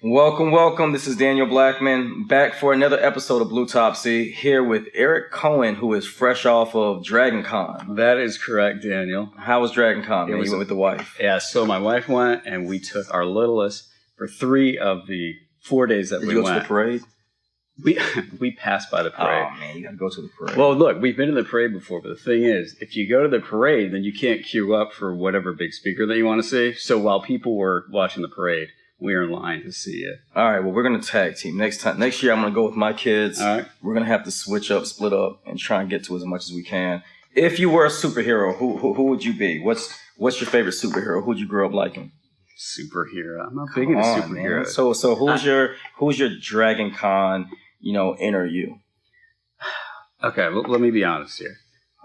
Welcome, welcome. This is Daniel Blackman, back for another episode of Bluetopsy, here with Eric Cohen, who is fresh off of Dragon Con. That is correct, Daniel. How was Dragon Con? You went with the wife. Yeah, so my wife went, and we took our littlest for 3 of the 4 days that we went. Did you go to the parade? We passed by the parade. Oh, man, you got to go to the parade. Well, look, we've been to the parade before, but the thing is, if you go to the parade, then you can't queue up for whatever big speaker that you want to see. So while people were watching the parade, we are in line to see it. All right, well, we're going to tag team. Next year, I'm going to go with my kids. All right. We're going to have to switch up, split up, and try and get to as much as we can. If you were a superhero, who would you be? What's your favorite superhero? Who'd you grow up liking? Superhero. I'm not big into superheroes. Man. So who's your Dragon Con, inner you? Okay, let me be honest here.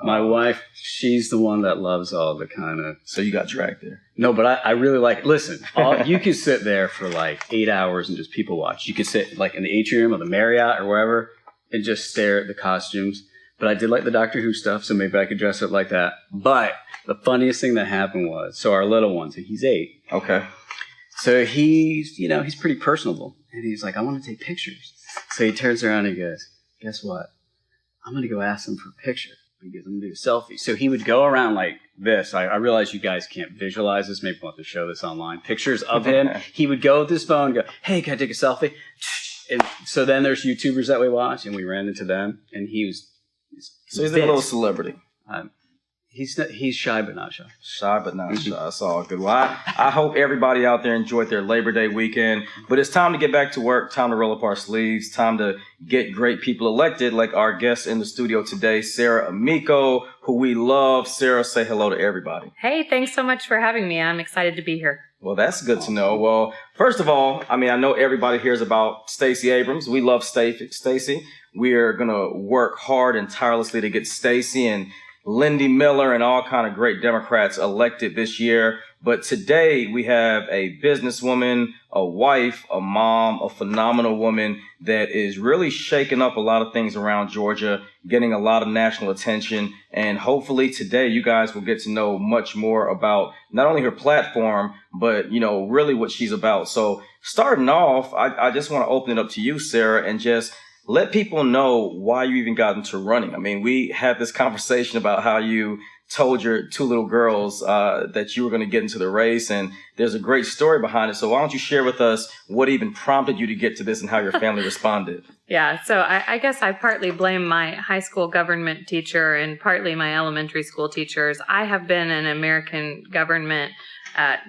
My wife, she's the one that loves all the kind of... So you got dragged there. No, but I really like... Listen, you could sit there for like 8 hours and just people watch. You could sit like in the atrium of the Marriott or wherever and just stare at the costumes. But I did like the Doctor Who stuff, so maybe I could dress up like that. But the funniest thing that happened was... So our little one, so he's 8. Okay. So he's pretty personable. And he's like, I want to take pictures. So he turns around and he goes, guess what? I'm going to go ask him for a picture. Because I'm going to do a selfie. So he would go around like this. I realize you guys can't visualize this. Maybe we'll have to show this online. Pictures of him. He would go with his phone and go, hey, can I take a selfie? And so then there's YouTubers that we watch, and we ran into them. And he's a little celebrity. He's shy but not shy. Shy but not shy. That's all good. Well, I hope everybody out there enjoyed their Labor Day weekend. But it's time to get back to work. Time to roll up our sleeves. Time to get great people elected, like our guest in the studio today, Sarah Amico, who we love. Sarah, say hello to everybody. Hey, thanks so much for having me. I'm excited to be here. Well, that's good to know. Well, first of all, I know everybody hears about Stacey Abrams. We love Stacey. We are going to work hard and tirelessly to get Stacey and Lindy Miller and all kind of great Democrats elected this year. But today we have a businesswoman, a wife, a mom, a phenomenal woman that is really shaking up a lot of things around Georgia, getting a lot of national attention. And hopefully today you guys will get to know much more about not only her platform, but, really what she's about. So starting off, I just want to open it up to you, Sarah, and just let people know why you even got into running. We had this conversation about how you told your 2 little girls that you were going to get into the race, and there's a great story behind it. So why don't you share with us what even prompted you to get to this and how your family responded? Yeah, so I guess I partly blame my high school government teacher and partly my elementary school teachers. I have been an American government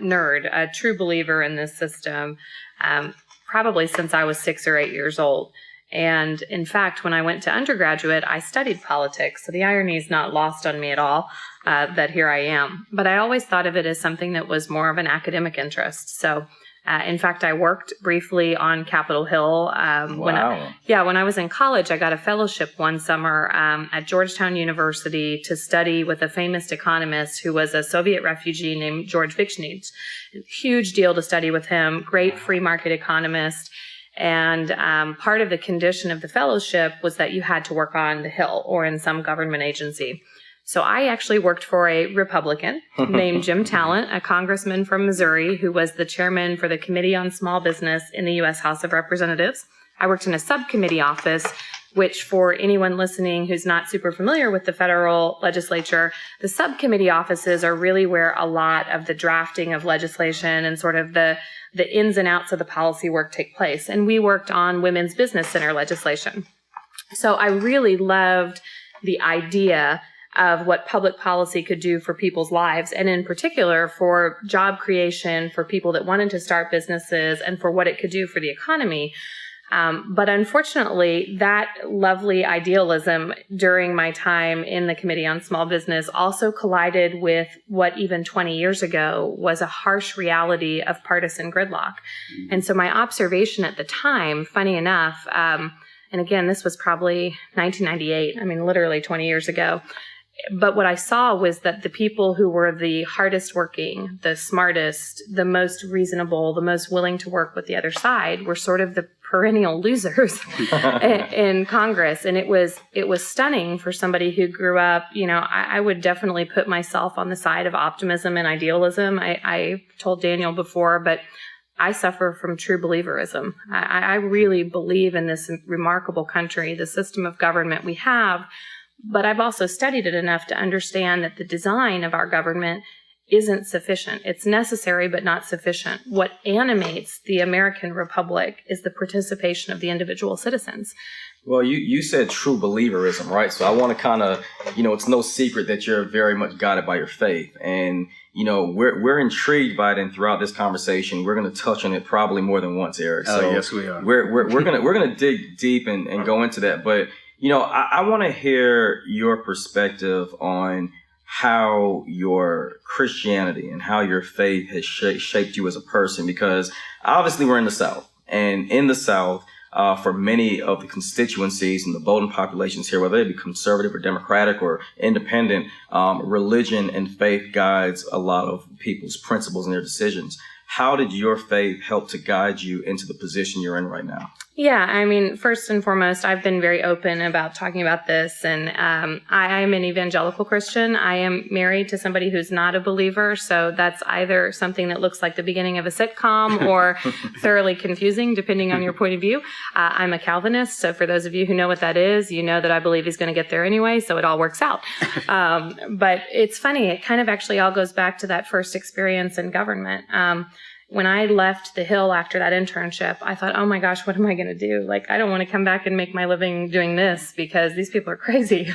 nerd, a true believer in this system, probably since I was 6 or 8 years old. And in fact, when I went to undergraduate, I studied politics. So the irony is not lost on me at all that here I am. But I always thought of it as something that was more of an academic interest. So in fact, I worked briefly on Capitol Hill. Wow. When I was in college, I got a fellowship one summer at Georgetown University to study with a famous economist who was a Soviet refugee named George Vichnidze. Huge deal to study with him, great free market economist. And part of the condition of the fellowship was that you had to work on the Hill or in some government agency. So I actually worked for a Republican named Jim Talent, a congressman from Missouri who was the chairman for the Committee on Small Business in the U.S. House of Representatives. I worked in a subcommittee office, which for anyone listening who's not super familiar with the federal legislature, the subcommittee offices are really where a lot of the drafting of legislation and sort of the ins and outs of the policy work take place. And we worked on women's business center legislation. So I really loved the idea of what public policy could do for people's lives, and in particular for job creation, for people that wanted to start businesses, and for what it could do for the economy. But unfortunately, that lovely idealism during my time in the Committee on Small Business also collided with what even 20 years ago was a harsh reality of partisan gridlock. And so my observation at the time, funny enough, and again, this was probably 1998, literally 20 years ago, but what I saw was that the people who were the hardest working, the smartest, the most reasonable, the most willing to work with the other side were sort of the perennial losers in Congress. And it was stunning for somebody who grew up, I would definitely put myself on the side of optimism and idealism. I told Daniel before, but I suffer from true believerism. I really believe in this remarkable country, the system of government we have, but I've also studied it enough to understand that the design of our government isn't sufficient. It's necessary, but not sufficient. What animates the American Republic is the participation of the individual citizens. Well, you said true believerism, right? So I want to kind of, it's no secret that you're very much guided by your faith. And, we're intrigued by it. And throughout this conversation, we're going to touch on it probably more than once, Eric. Oh, so yes, we are. We're going to dig deep and go into that. But, I want to hear your perspective on how your Christianity and how your faith has shaped you as a person, because obviously we're in the South, and in the South, for many of the constituencies and the voting populations here, whether they be conservative or Democratic or independent, religion and faith guides a lot of people's principles and their decisions. How did your faith help to guide you into the position you're in right now? Yeah, I mean, first and foremost, I've been very open about talking about this, and I am an evangelical Christian. I am married to somebody who's not a believer, so that's either something that looks like the beginning of a sitcom or thoroughly confusing, depending on your point of view. I'm a Calvinist, so for those of you who know what that is, you know that I believe he's going to get there anyway, so it all works out. But it's funny, it kind of actually all goes back to that first experience in government. When I left the Hill after that internship, I thought, oh my gosh, what am I going to do? Like, I don't want to come back and make my living doing this because these people are crazy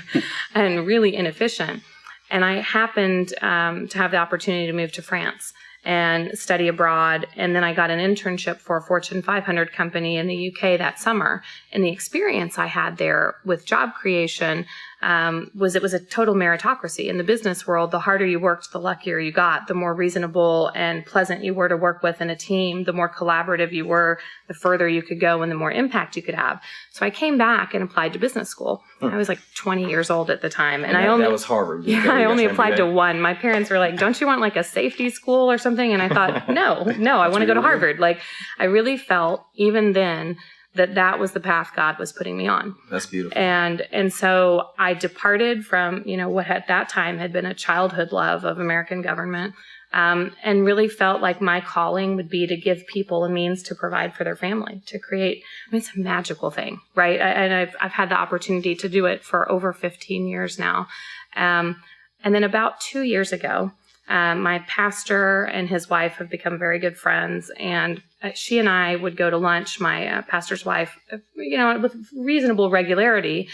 and really inefficient. And I happened to have the opportunity to move to France and study abroad. And then I got an internship for a Fortune 500 company in the UK that summer. And the experience I had there with job creation it was a total meritocracy. In the business world, the harder you worked, the luckier you got. The more reasonable and pleasant you were to work with in a team, the more collaborative you were, the further you could go and the more impact you could have. So I came back and applied to business school. I was like 20 years old at the time. And that was Harvard. Yeah, I only applied to one. My parents were like, don't you want like a safety school or something? And I thought, no, I want to go to Harvard. Like, I really felt even then that was the path God was putting me on. That's beautiful. And so I departed from, what at that time had been a childhood love of American government, and really felt like my calling would be to give people a means to provide for their family, to create. It's a magical thing, right? And I've had the opportunity to do it for over 15 years now. And then about 2 years ago, my pastor and his wife have become very good friends, and she and I would go to lunch, my pastor's wife, with reasonable regularity.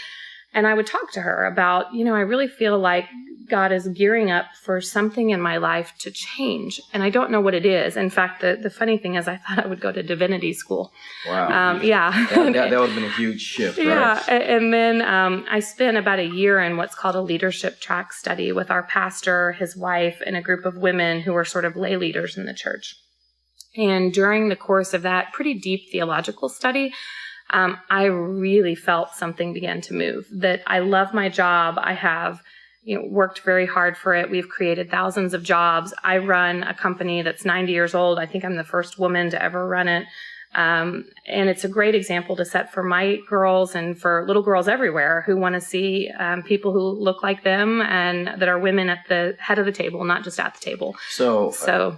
And I would talk to her about, I really feel like God is gearing up for something in my life to change. And I don't know what it is. In fact, the funny thing is I thought I would go to divinity school. Wow. Yeah. That would have been a huge shift, right? Yeah. And then I spent about a year in what's called a leadership track study with our pastor, his wife, and a group of women who were sort of lay leaders in the church. And during the course of that pretty deep theological study, I really felt something began to move, that I love my job. I have worked very hard for it. We've created thousands of jobs. I run a company that's 90 years old. I think I'm the first woman to ever run it. And it's a great example to set for my girls and for little girls everywhere who want to see people who look like them and that are women at the head of the table, not just at the table. So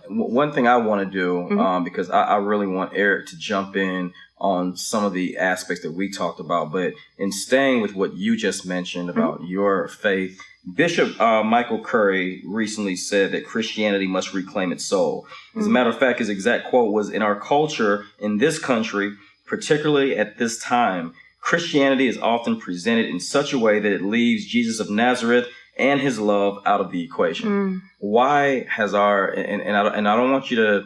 one thing I want to do, because I really want Eric to jump in on some of the aspects that we talked about, but in staying with what you just mentioned about your faith, Bishop Michael Curry recently said that Christianity must reclaim its soul. As a matter of fact, his exact quote was, "In our culture, in this country, particularly at this time, Christianity is often presented in such a way that it leaves Jesus of Nazareth and his love out of the equation." Why has and I don't want you to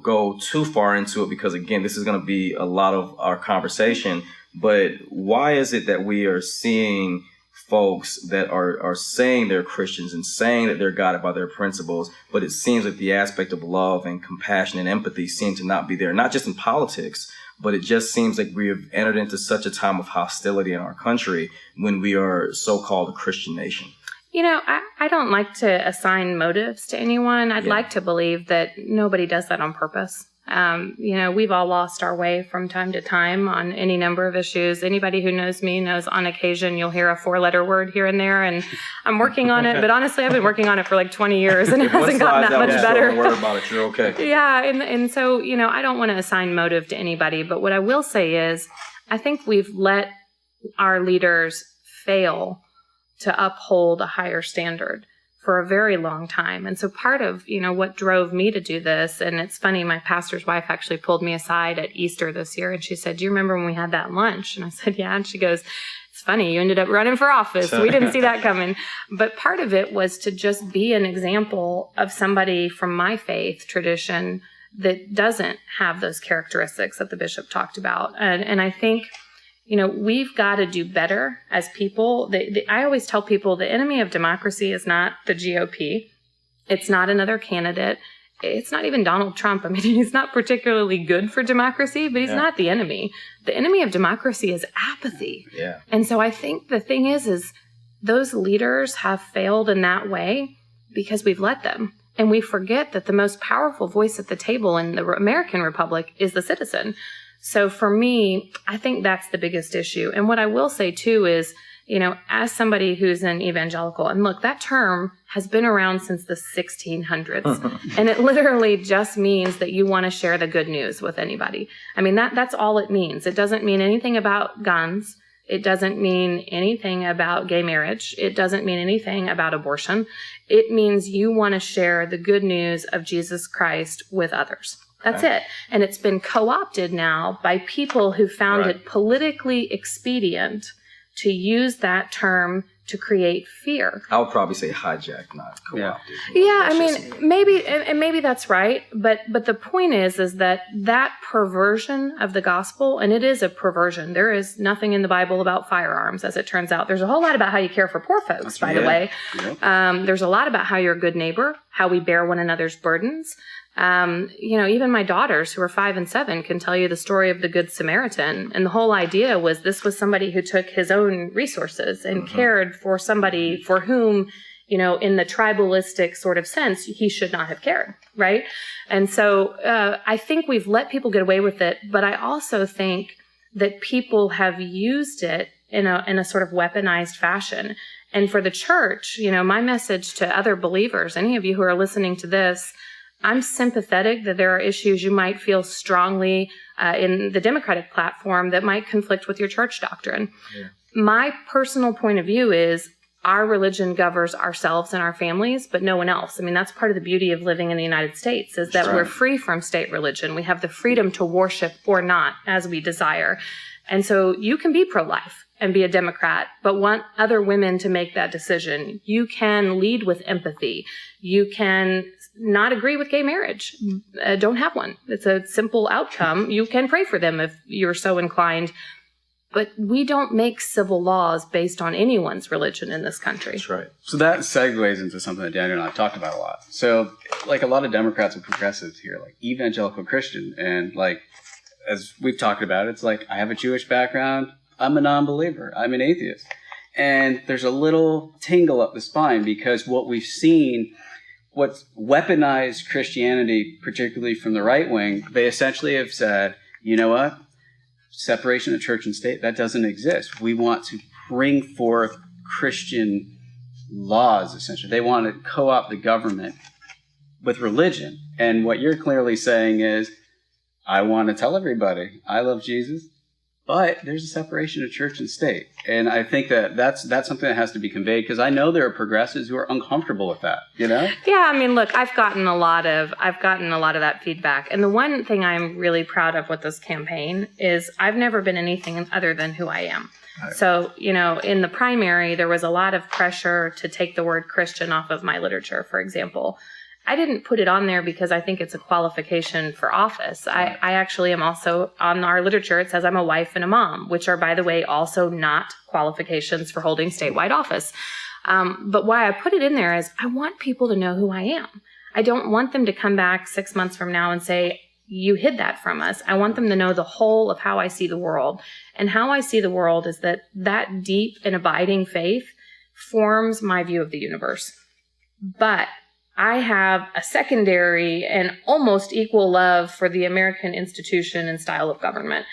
go too far into it, because again, this is going to be a lot of our conversation, but why is it that we are seeing folks that are saying they're Christians and saying that they're guided by their principles, but it seems like the aspect of love and compassion and empathy seem to not be there, not just in politics, but it just seems like we have entered into such a time of hostility in our country when we are so-called a Christian nation? I don't like to assign motives to anyone. I'd like to believe that nobody does that on purpose. We've all lost our way from time to time on any number of issues. Anybody who knows me knows on occasion you'll hear a 4-letter word here and there, and I'm working on it. But honestly, I've been working on it for like 20 years, and it hasn't gotten that much better. Don't worry about it. You're okay. Yeah, and so, I don't want to assign motive to anybody, but what I will say is I think we've let our leaders fail to uphold a higher standard for a very long time. And so part of, what drove me to do this, and it's funny, my pastor's wife actually pulled me aside at Easter this year, and she said, "Do you remember when we had that lunch?" And I said, "Yeah." And she goes, "It's funny, you ended up running for office. We didn't see that coming." But part of it was to just be an example of somebody from my faith tradition that doesn't have those characteristics that the bishop talked about. And I think, we've got to do better as people. I always tell people the enemy of democracy is not the GOP. It's not another candidate. It's not even Donald Trump. I mean, he's not particularly good for democracy, but he's not the enemy. The enemy of democracy is apathy. Yeah. And so I think the thing is those leaders have failed in that way because we've let them. And we forget that the most powerful voice at the table in the American Republic is the citizen. So for me, I think that's the biggest issue. And what I will say too is, as somebody who's an evangelical, and look, that term has been around since the 1600s. And it literally just means that you want to share the good news with anybody. I mean, that's all it means. It doesn't mean anything about guns. It doesn't mean anything about gay marriage. It doesn't mean anything about abortion. It means you want to share the good news of Jesus Christ with others. That's it. And it's been co-opted now by people who found it politically expedient to use that term to create fear. I would probably say hijack, not co-opted. Yeah, I mean, maybe that's right. But the point is that perversion of the gospel, and it is a perversion. There is nothing in the Bible about firearms, as it turns out. There's a whole lot about how you care for poor folks, by the way. Yeah. There's a lot about how you're a good neighbor, how we bear one another's burdens. Even my daughters who are 5 and 7 can tell you the story of the Good Samaritan. And the whole idea was this was somebody who took his own resources and cared for somebody for whom, in the tribalistic sort of sense, he should not have cared. Right. And so, I think we've let people get away with it, but I also think that people have used it in a sort of weaponized fashion. And for the church, my message to other believers, any of you who are listening to this, I'm sympathetic that there are issues you might feel strongly in the Democratic platform that might conflict with your church doctrine. Yeah. My personal point of view is our religion governs ourselves and our families, but no one else. I mean, that's part of the beauty of living in the United States is that we're free from state religion. We have the freedom to worship or not as we desire. And so you can be pro-life and be a Democrat, but want other women to make that decision. You can lead with empathy. You can not agree with gay marriage. Don't have one. It's a simple outcome. You can pray for them if you're so inclined. But we don't make civil laws based on anyone's religion in this country. That's right. So that segues into something that Daniel and I have talked about a lot. So, like a lot of Democrats and progressives here, like evangelical Christian, and like, as we've talked about, it's like, I have a Jewish background. I'm a non-believer. I'm an atheist. And there's a little tingle up the spine because what we've seen, what's weaponized Christianity, particularly from the right wing, they essentially have said, you know what? Separation of church and state, that doesn't exist. We want to bring forth Christian laws, essentially. They want to co-opt the government with religion. And what you're clearly saying is, I want to tell everybody, I love Jesus, but there's a separation of church and state. And I think that's something that has to be conveyed because I know there are progressives who are uncomfortable with that, Yeah, I mean, look, I've gotten a lot of that feedback. And the one thing I'm really proud of with this campaign is I've never been anything other than who I am. Right. So, in the primary, there was a lot of pressure to take the word Christian off of my literature, for example. I didn't put it on there because I think it's a qualification for office. I actually am also, on our literature, it says I'm a wife and a mom, which are, by the way, also not qualifications for holding statewide office. But why I put it in there is I want people to know who I am. I don't want them to come back 6 months from now and say, you hid that from us. I want them to know the whole of how I see the world. And how I see the world is that deep and abiding faith forms my view of the universe. But I have a secondary and almost equal love for the American institution and style of government.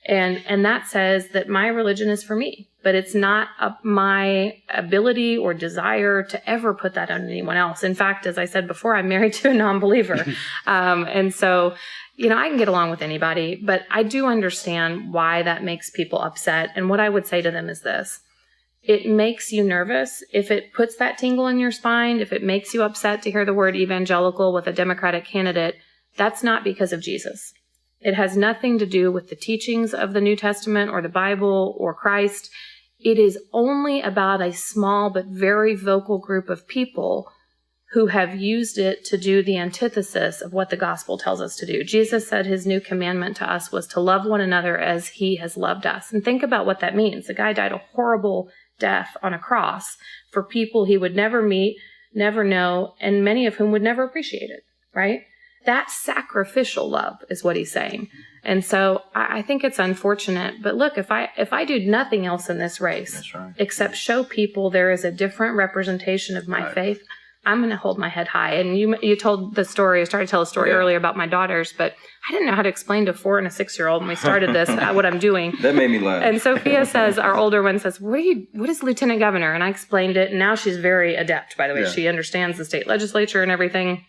And that says that my religion is for me, but it's not my ability or desire to ever put that on anyone else. In fact, as I said before, I'm married to a non-believer. And so, I can get along with anybody, but I do understand why that makes people upset. And what I would say to them is this: it makes you nervous. If it puts that tingle in your spine, if it makes you upset to hear the word evangelical with a Democratic candidate, that's not because of Jesus. It has nothing to do with the teachings of the New Testament or the Bible or Christ. It is only about a small but very vocal group of people who have used it to do the antithesis of what the gospel tells us to do. Jesus said his new commandment to us was to love one another as he has loved us. And think about what that means. The guy died a horrible death on a cross for people he would never meet, never know, and many of whom would never appreciate it, right? That's sacrificial love is what he's saying. And so I think it's unfortunate. But look, if I do nothing else in this race except show people there is a different representation of my faith, I'm going to hold my head high. And you told the story, I started to tell a story earlier about my daughters, but I didn't know how to explain to a 4 and a 6-year-old when we started this, what I'm doing. That made me laugh. And Sophia says, our older one says, what is lieutenant governor? And I explained it. And now she's very adept, by the way. Yeah. She understands the state legislature and everything.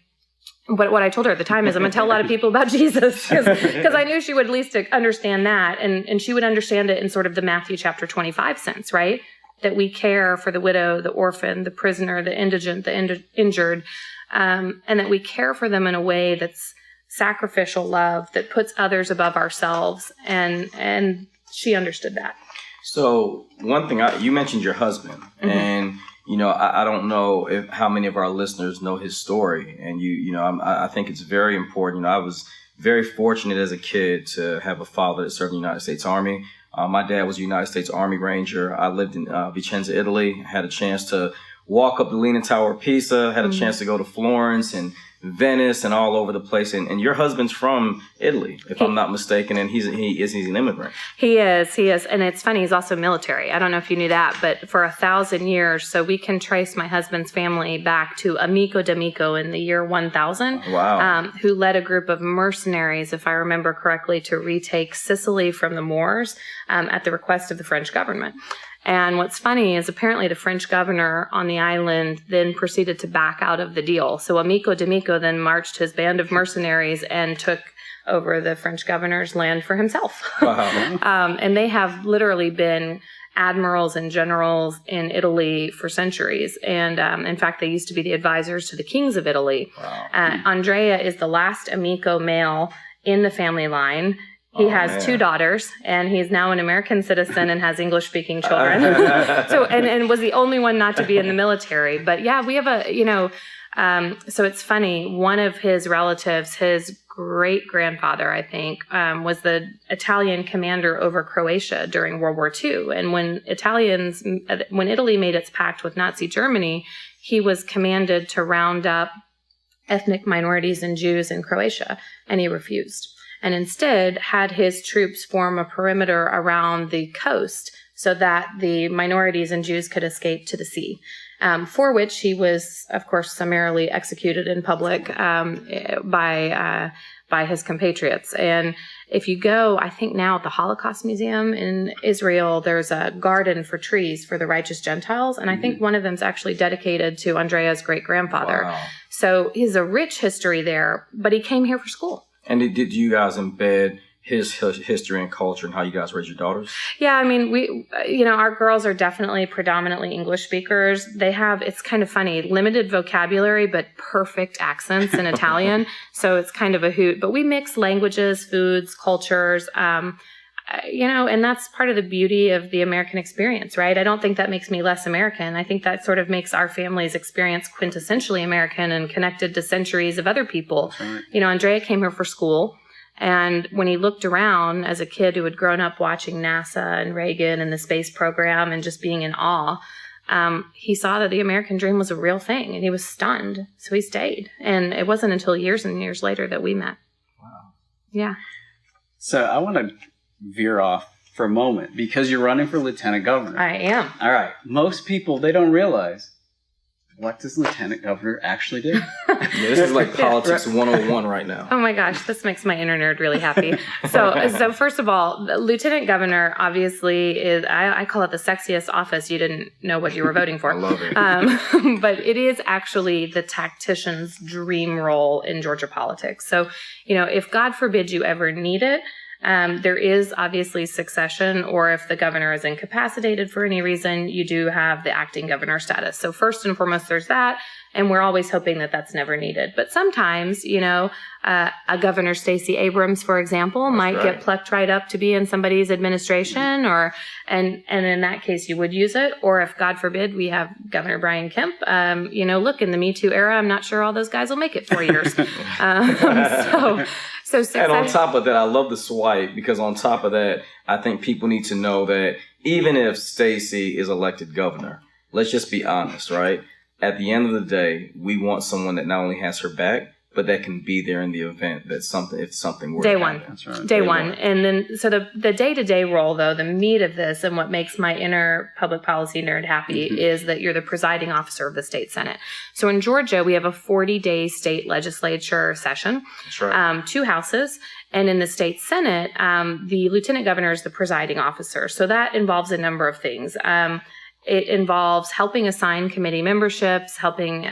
But what I told her at the time is I'm going to tell a lot of people about Jesus because I knew she would at least understand that. And she would understand it in sort of the Matthew chapter 25 sense, right? That we care for the widow, the orphan, the prisoner, the indigent, the injured, and that we care for them in a way that's sacrificial love that puts others above ourselves. And she understood that. So one thing, you mentioned your husband, and I don't know how many of our listeners know his story, and I think it's very important. I was very fortunate as a kid to have a father that served in the United States Army. My dad was a United States Army Ranger. I lived in Vicenza, Italy. Had a chance to walk up the Leaning Tower of Pisa. Had a chance to go to Florence and Venice and all over the place. And your husband's from Italy, if I'm not mistaken, and he's an immigrant. He is. And it's funny, he's also military. I don't know if you knew that, but for 1,000 years, so we can trace my husband's family back to Amico d'Amico in the year 1000. Wow. Who led a group of mercenaries, if I remember correctly, to retake Sicily from the Moors at the request of the French government. And what's funny is apparently the French governor on the island then proceeded to back out of the deal. So Amico d'Amico then marched his band of mercenaries and took over the French governor's land for himself. Wow. And they have literally been admirals and generals in Italy for centuries. And in fact, they used to be the advisors to the kings of Italy. Wow. Andrea is the last Amico male in the family line. He has 2 daughters, and he's now an American citizen and has English-speaking children. So, and was the only one not to be in the military. But yeah, we have so it's funny. One of his relatives, his great-grandfather, I think, was the Italian commander over Croatia during World War II. And when Italy made its pact with Nazi Germany, he was commanded to round up ethnic minorities and Jews in Croatia, and he refused. And instead had his troops form a perimeter around the coast so that the minorities and Jews could escape to the sea, for which he was, of course, summarily executed in public by his compatriots. And if you go, I think now at the Holocaust Museum in Israel, there's a garden for trees for the righteous Gentiles. And I think one of them is actually dedicated to Andrea's great-grandfather. Wow. So he's a rich history there, but he came here for school. And did you guys embed his history and culture and how you guys raise your daughters? Yeah, I mean, our girls are definitely predominantly English speakers. They have, it's kind of funny, limited vocabulary, but perfect accents in Italian. So it's kind of a hoot. But we mix languages, foods, cultures, and that's part of the beauty of the American experience, right? I don't think that makes me less American. I think that sort of makes our family's experience quintessentially American and connected to centuries of other people. Right. Andrea came here for school. And when he looked around as a kid who had grown up watching NASA and Reagan and the space program and just being in awe, he saw that the American dream was a real thing and he was stunned. So he stayed. And it wasn't until years and years later that we met. Wow. Yeah. So I want to veer off for a moment because you're running for lieutenant governor. I am. All right. Most people, they don't realize what does Lieutenant Governor actually do? Yeah, this is like politics 101 right now. Oh my gosh, this makes my inner nerd really happy. So first of all, the Lieutenant Governor obviously is, I call it the sexiest office. You didn't know what you were voting for. I love it. But it is actually the tactician's dream role in Georgia politics. So, if God forbid you ever need it, there is obviously succession, or if the governor is incapacitated for any reason, you do have the acting governor status. So first and foremost, there's that. And we're always hoping that that's never needed. But sometimes, a Governor Stacey Abrams, for example, might get plucked right up to be in somebody's administration, and in that case, you would use it. Or if, God forbid, we have Governor Brian Kemp, look, in the Me Too era, I'm not sure all those guys will make it 4 years. So and on top of that, I love the swipe, because on top of that, I think people need to know that even if Stacey is elected governor, let's just be honest, right? At the end of the day, we want someone that not only has her back, but that can be there in the event that if something were to happen. That's right. Day one. And then, so the day-to-day role, though, the meat of this and what makes my inner public policy nerd happy is that you're the presiding officer of the state Senate. So in Georgia, we have a 40-day state legislature session. That's right. 2 houses. And in the state Senate, the lieutenant governor is the presiding officer. So that involves a number of things. It involves helping assign committee memberships, helping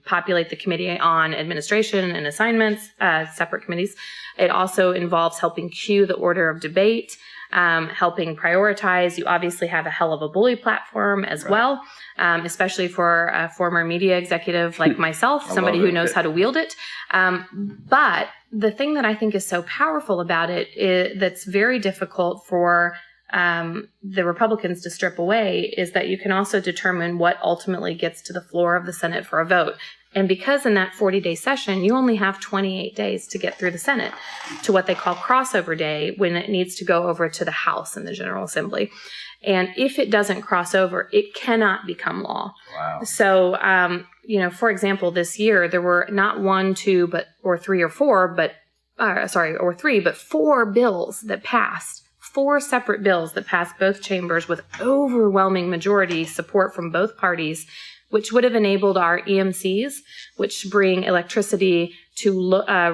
populate the committee on administration and assignments, separate committees. It also involves helping cue the order of debate, helping prioritize. You obviously have a hell of a bully platform as well, especially for a former media executive like myself, somebody who knows how to wield it. But the thing that I think is so powerful about it that's very difficult for the Republicans to strip away is that you can also determine what ultimately gets to the floor of the Senate for a vote. And because in that 40-day session, you only have 28 days to get through the Senate to what they call crossover day, when it needs to go over to the House and the General Assembly. And if it doesn't cross over, it cannot become law. Wow. So, for example, this year, there were not 1, 2, or 4 bills that passed. 4 separate bills that passed both chambers with overwhelming majority support from both parties, which would have enabled our EMCs, which bring electricity to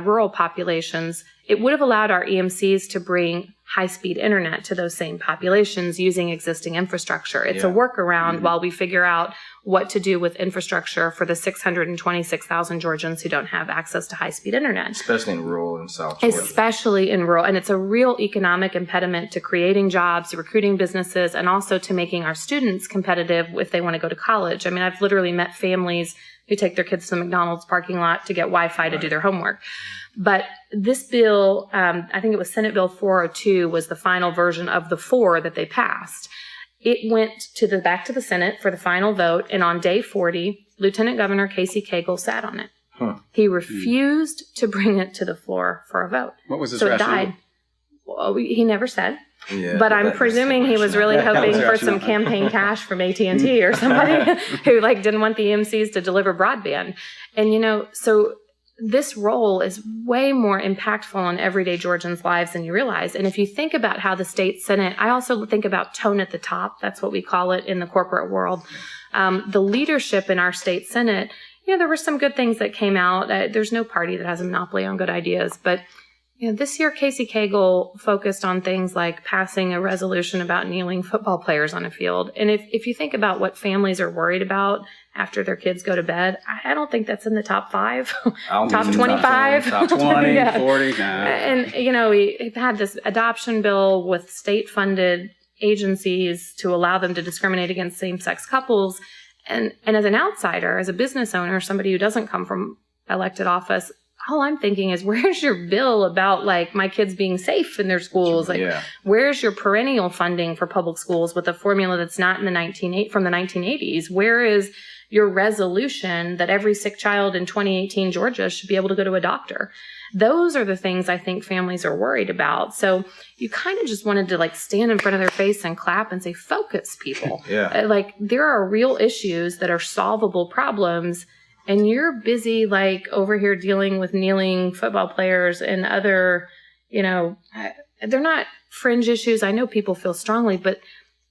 rural populations. It would have allowed our EMCs to bring high-speed internet to those same populations using existing infrastructure. It's a workaround while we figure out what to do with infrastructure for the 626,000 Georgians who don't have access to high-speed internet. Especially in rural and South Georgia. Especially in rural. And it's a real economic impediment to creating jobs, recruiting businesses, and also to making our students competitive if they want to go to college. I mean, I've literally met families who take their kids to the McDonald's parking lot to get Wi-Fi to do their homework. But this bill, I think it was Senate Bill 402, was the final version of the 4 that they passed. It went back to the Senate for the final vote, and on day 40, Lieutenant Governor Casey Cagle sat on it. He refused to bring it to the floor for a vote. What was his rationale? So it died. Well, he never said. Yeah, but I'm presuming he was really hoping for some campaign cash from AT&T or somebody who didn't want the EMCs to deliver broadband. And so this role is way more impactful on everyday Georgians' lives than you realize. And if you think about how the state Senate, I also think about tone at the top. That's what we call it in the corporate world. The leadership in our state Senate, there were some good things that came out. There's no party that has a monopoly on good ideas. But this year, Casey Cagle focused on things like passing a resolution about kneeling football players on a field. And if you think about what families are worried about after their kids go to bed, I don't think that's in the top 5, top 25, top 20, yeah. 40. Nah. And, we had this adoption bill with state-funded agencies to allow them to discriminate against same-sex couples. And as an outsider, as a business owner, somebody who doesn't come from elected office, all I'm thinking is, where's your bill about my kids being safe in their schools? Where's your perennial funding for public schools with a formula that's not from the 1980s? Where is your resolution that every sick child in 2018 Georgia should be able to go to a doctor? Those are the things I think families are worried about. So you kind of just wanted to stand in front of their face and clap and say, focus, people. There are real issues that are solvable problems. And you're busy over here dealing with kneeling football players and other, they're not fringe issues. I know people feel strongly, but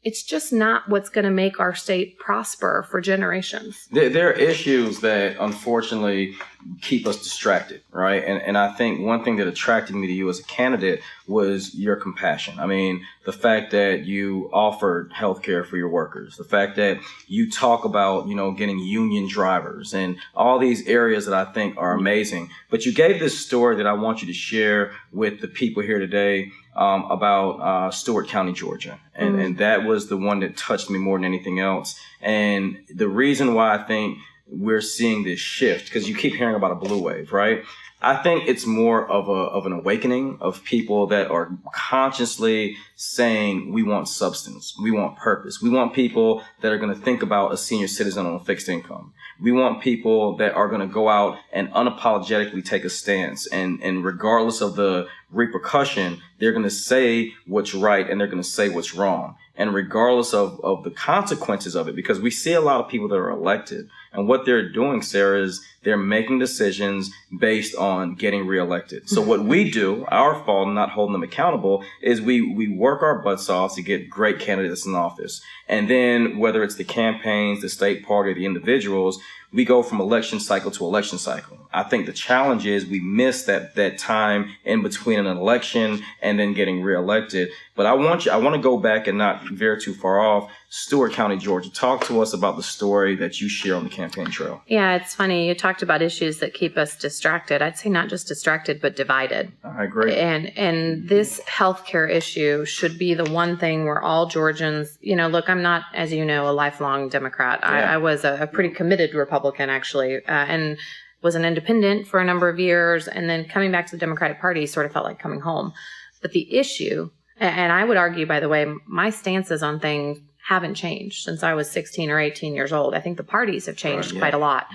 it's just not what's going to make our state prosper for generations. There are issues that unfortunately keep us distracted, right? And I think one thing that attracted me to you as a candidate was your compassion. I mean, the fact that you offered healthcare for your workers, the fact that you talk about, getting union drivers and all these areas that I think are amazing. But you gave this story that I want you to share with the people here today about Stewart County, Georgia. And that was the one that touched me more than anything else. And the reason why I think we're seeing this shift, because you keep hearing about a blue wave, right? I think it's more of an awakening of people that are consciously saying we want substance, we want purpose, we want people that are going to think about a senior citizen on a fixed income. We want people that are going to go out and unapologetically take a stance, and regardless of the repercussion, they're going to say what's right and they're going to say what's wrong. And regardless of the consequences of it, because we see a lot of people that are elected, and what they're doing, Sarah, is they're making decisions based on getting reelected. So what we do, our fault, not holding them accountable, is we work our butts off to get great candidates in office. And then whether it's the campaigns, the state party, the individuals, we go from election cycle to election cycle. I think the challenge is we miss that time in between an election and then getting reelected. But I want to go back and not veer too far off. Stewart County, Georgia. Talk to us about the story that you share on the campaign trail. Yeah, it's funny. You talked about issues that keep us distracted. I'd say not just distracted, but divided. I agree. And this healthcare issue should be the one thing where all Georgians, look, I'm not, as you know, a lifelong Democrat. I was a pretty committed Republican, actually, and was an independent for a number of years. And then coming back to the Democratic Party sort of felt like coming home. But the issue, and I would argue, by the way, my stances on things haven't changed since I was 16 or 18 years old. I think the parties have changed quite a lot.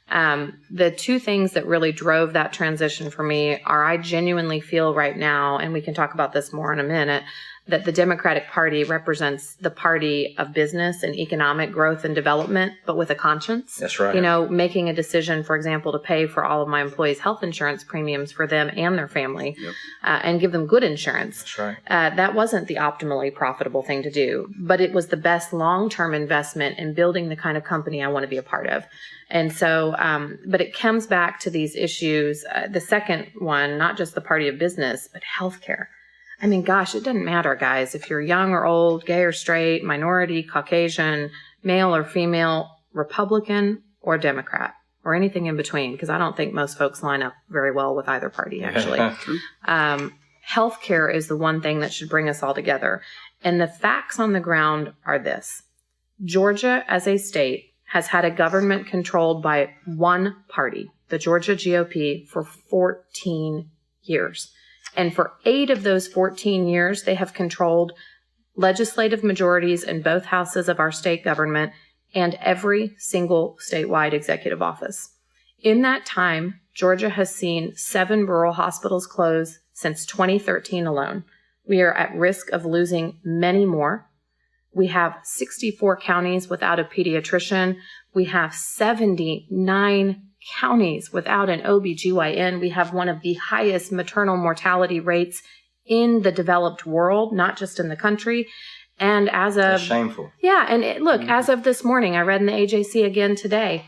Yeah. The two things that really drove that transition for me are I genuinely feel right now, and we can talk about this more in a minute, that the Democratic Party represents the party of business and economic growth and development, but with a conscience. That's right. Making a decision, for example, to pay for all of my employees' health insurance premiums for them and their family, and give them good insurance. That's right. That wasn't the optimally profitable thing to do, but it was the best long-term investment in building the kind of company I want to be a part of. And so, but it comes back to these issues. The second one, not just the party of business, but healthcare. I mean, gosh, it doesn't matter, guys, if you're young or old, gay or straight, minority, Caucasian, male or female, Republican or Democrat, or anything in between, because I don't think most folks line up very well with either party, actually. Healthcare is the one thing that should bring us all together. And the facts on the ground are this. Georgia, as a state, has had a government controlled by one party, the Georgia GOP, for 14 years. And for 8 of those 14 years, they have controlled legislative majorities in both houses of our state government and every single statewide executive office. In that time, Georgia has seen 7 rural hospitals close since 2013 alone. We are at risk of losing many more. We have 64 counties without a pediatrician. We have 79 counties without an OBGYN. We have one of the highest maternal mortality rates in the developed world, not just in the country. And as of... That's shameful. Yeah. And look, as of this morning, I read in the AJC again today,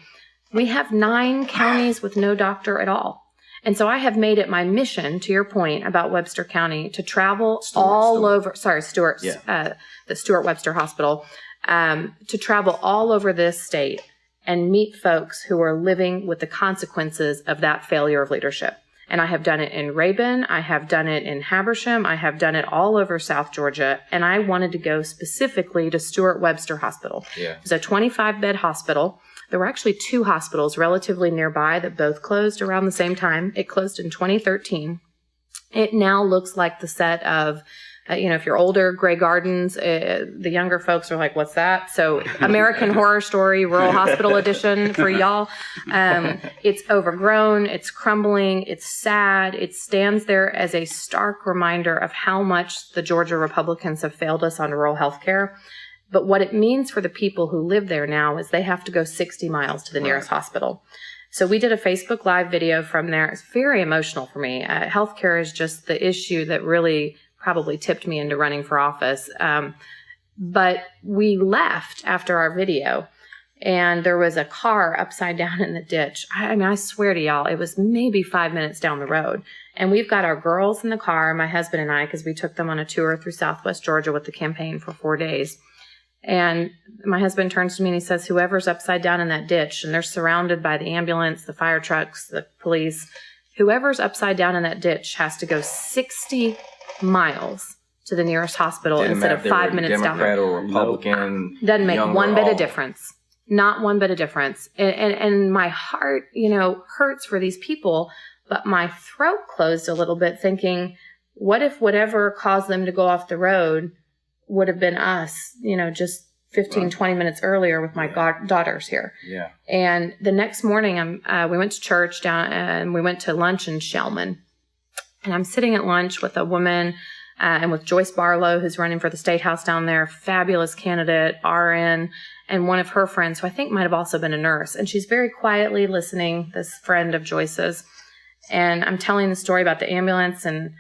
we have 9 counties with no doctor at all. And so I have made it my mission, to your point about Webster County, to travel over, Stewart, the Stewart Webster Hospital, to travel all over this state and meet folks who are living with the consequences of that failure of leadership. And I have done it in Rabun, I have done it in Habersham, I have done it all over South Georgia, and I wanted to go specifically to Stewart Webster Hospital. Yeah. It's a 25-bed hospital. There were actually 2 hospitals relatively nearby that both closed around the same time. It closed in 2013. It now looks like the set of if you're older, Grey Gardens, the younger folks are like, what's that? So American Horror Story, Rural Hospital Edition for y'all. It's overgrown. It's crumbling. It's sad. It stands there as a stark reminder of how much the Georgia Republicans have failed us on rural health care. But what it means for the people who live there now is they have to go 60 miles to the nearest hospital. So we did a Facebook Live video from there. It's very emotional for me. Healthcare is just the issue that really probably tipped me into running for office. But we left after our video, and there was a car upside down in the ditch. I mean, I swear to y'all, it was maybe 5 minutes down the road. And we've got our girls in the car, my husband and I, because we took them on a tour through Southwest Georgia with the campaign for 4 days. And my husband turns to me and he says, whoever's upside down in that ditch, and they're surrounded by the ambulance, the fire trucks, the police, whoever's upside down in that ditch has to go 60 miles to the nearest hospital instead of 5 minutes down the road. Democrat or Republican. Doesn't make one bit of difference. Not one bit of difference. And my heart, hurts for these people, but my throat closed a little bit thinking, what if whatever caused them to go off the road would have been us, just 15, 20 minutes earlier with my daughters here. Yeah. And the next morning, we went to church down, and we went to lunch in Shellman. And I'm sitting at lunch with a woman and with Joyce Barlow, who's running for the state house down there, fabulous candidate, RN, and one of her friends, who I think might have also been a nurse. And she's very quietly listening, this friend of Joyce's. And I'm telling the story about the ambulance, and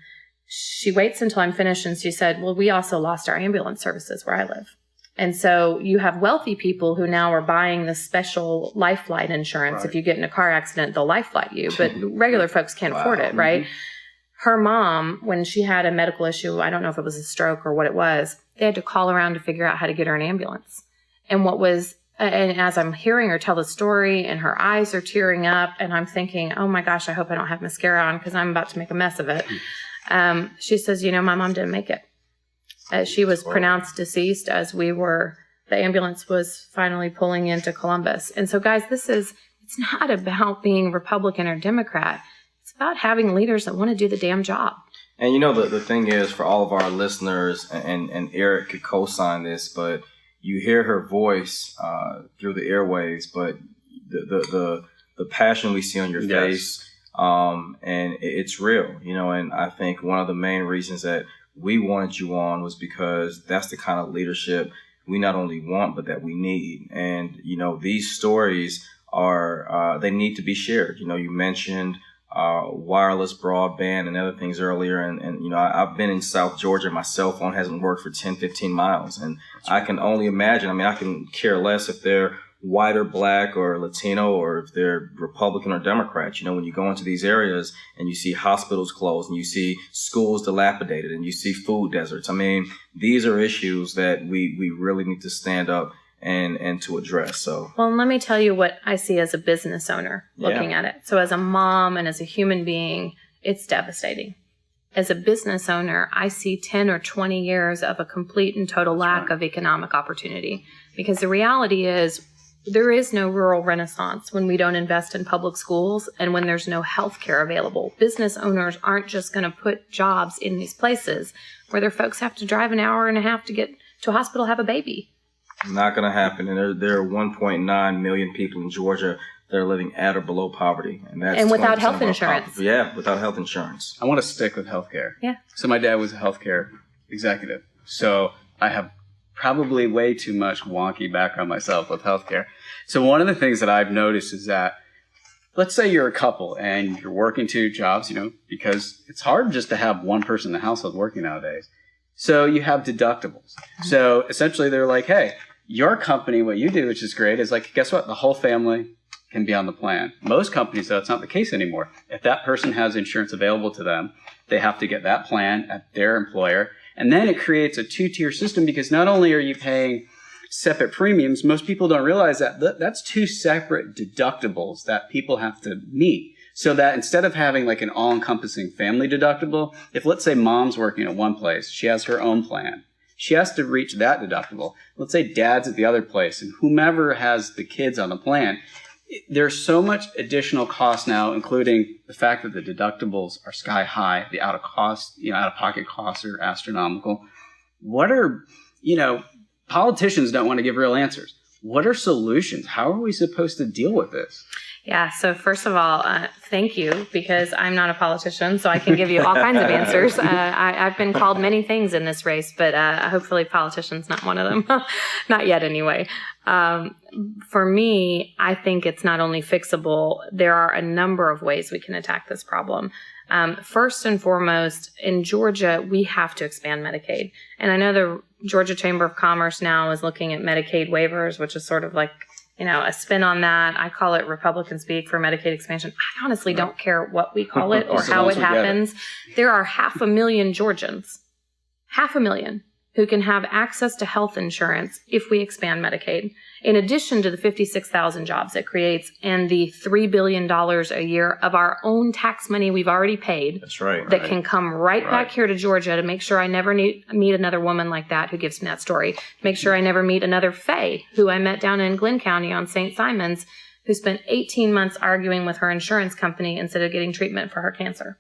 she waits until I'm finished, and she said, well, we also lost our ambulance services where I live. And so you have wealthy people who now are buying this special life flight insurance. Right. If you get in a car accident, they'll life flight you, but regular folks can't afford it, right? Mm-hmm. Her mom, when she had a medical issue, I don't know if it was a stroke or what it was, they had to call around to figure out how to get her an ambulance. And as I'm hearing her tell the story, and her eyes are tearing up, and I'm thinking, oh my gosh, I hope I don't have mascara on because I'm about to make a mess of it. She says, my mom didn't make it. She was pronounced deceased as the ambulance was finally pulling into Columbus. And so guys, it's not about being Republican or Democrat. It's about having leaders that want to do the damn job. And the thing is, for all of our listeners, and Eric could co-sign this, but you hear her voice through the airwaves, but the passion we see on your face, and it's real, and I think one of the main reasons that we wanted you on was because that's the kind of leadership we not only want, but that we need. And, these stories they need to be shared. You mentioned wireless broadband and other things earlier. And I've been in South Georgia. My cell phone hasn't worked for 10, 15 miles. And I can only imagine. I can care less if they're white or black or Latino, or if they're Republican or Democrat. When you go into these areas and you see hospitals closed, and you see schools dilapidated, and you see food deserts. These are issues that we really need to stand up and to address. So, well, let me tell you what I see as a business owner looking at it. So as a mom and as a human being, it's devastating. As a business owner, I see 10 or 20 years of a complete and total lack of economic opportunity, because the reality is, there is no rural renaissance when we don't invest in public schools and when there's no health care available. Business owners aren't just going to put jobs in these places where their folks have to drive an hour and a half to get to a hospital to have a baby. Not going to happen. And there are 1.9 million people in Georgia that are living at or below poverty. And without health insurance. Without health insurance. I want to stick with healthcare. Yeah. So my dad was a healthcare executive. So I have probably way too much wonky background myself with healthcare. So one of the things that I've noticed is that, let's say you're a couple and you're working 2 jobs, because it's hard just to have one person in the household working nowadays. So you have deductibles. So essentially they're like, hey, your company, what you do, which is great, is like, guess what? The whole family can be on the plan. Most companies, though, it's not the case anymore. If that person has insurance available to them, they have to get that plan at their employer. And then it creates a 2-tier system, because not only are you paying separate premiums, most people don't realize that that's 2 separate deductibles that people have to meet. So that instead of having like an all-encompassing family deductible, if let's say mom's working at one place, she has her own plan. She has to reach that deductible. Let's say dad's at the other place, and whomever has the kids on the plan, there's so much additional cost now, including the fact that the deductibles are sky high. The out-of-pocket costs are astronomical. What are, politicians don't want to give real answers. What are solutions? How are we supposed to deal with this? Yeah. So first of all, thank you, because I'm not a politician, so I can give you all kinds of answers. I've been called many things in this race, but hopefully politician's not one of them. Not yet anyway. For me, I think it's not only fixable. There are a number of ways we can attack this problem. First and foremost, in Georgia, we have to expand Medicaid. And I know the Georgia Chamber of Commerce now is looking at Medicaid waivers, which is sort of like, a spin on that. I call it Republican speak for Medicaid expansion. I honestly don't care what we call it or how it happens. There are 500,000 Georgians, 500,000, who can have access to health insurance if we expand Medicaid, in addition to the 56,000 jobs it creates and the $3 billion a year of our own tax money we've already paid. That's right. That can come right back here to Georgia to make sure I never meet another woman like that who gives me that story. Make sure I never meet another Faye, who I met down in Glenn County on St. Simon's, who spent 18 months arguing with her insurance company instead of getting treatment for her cancer.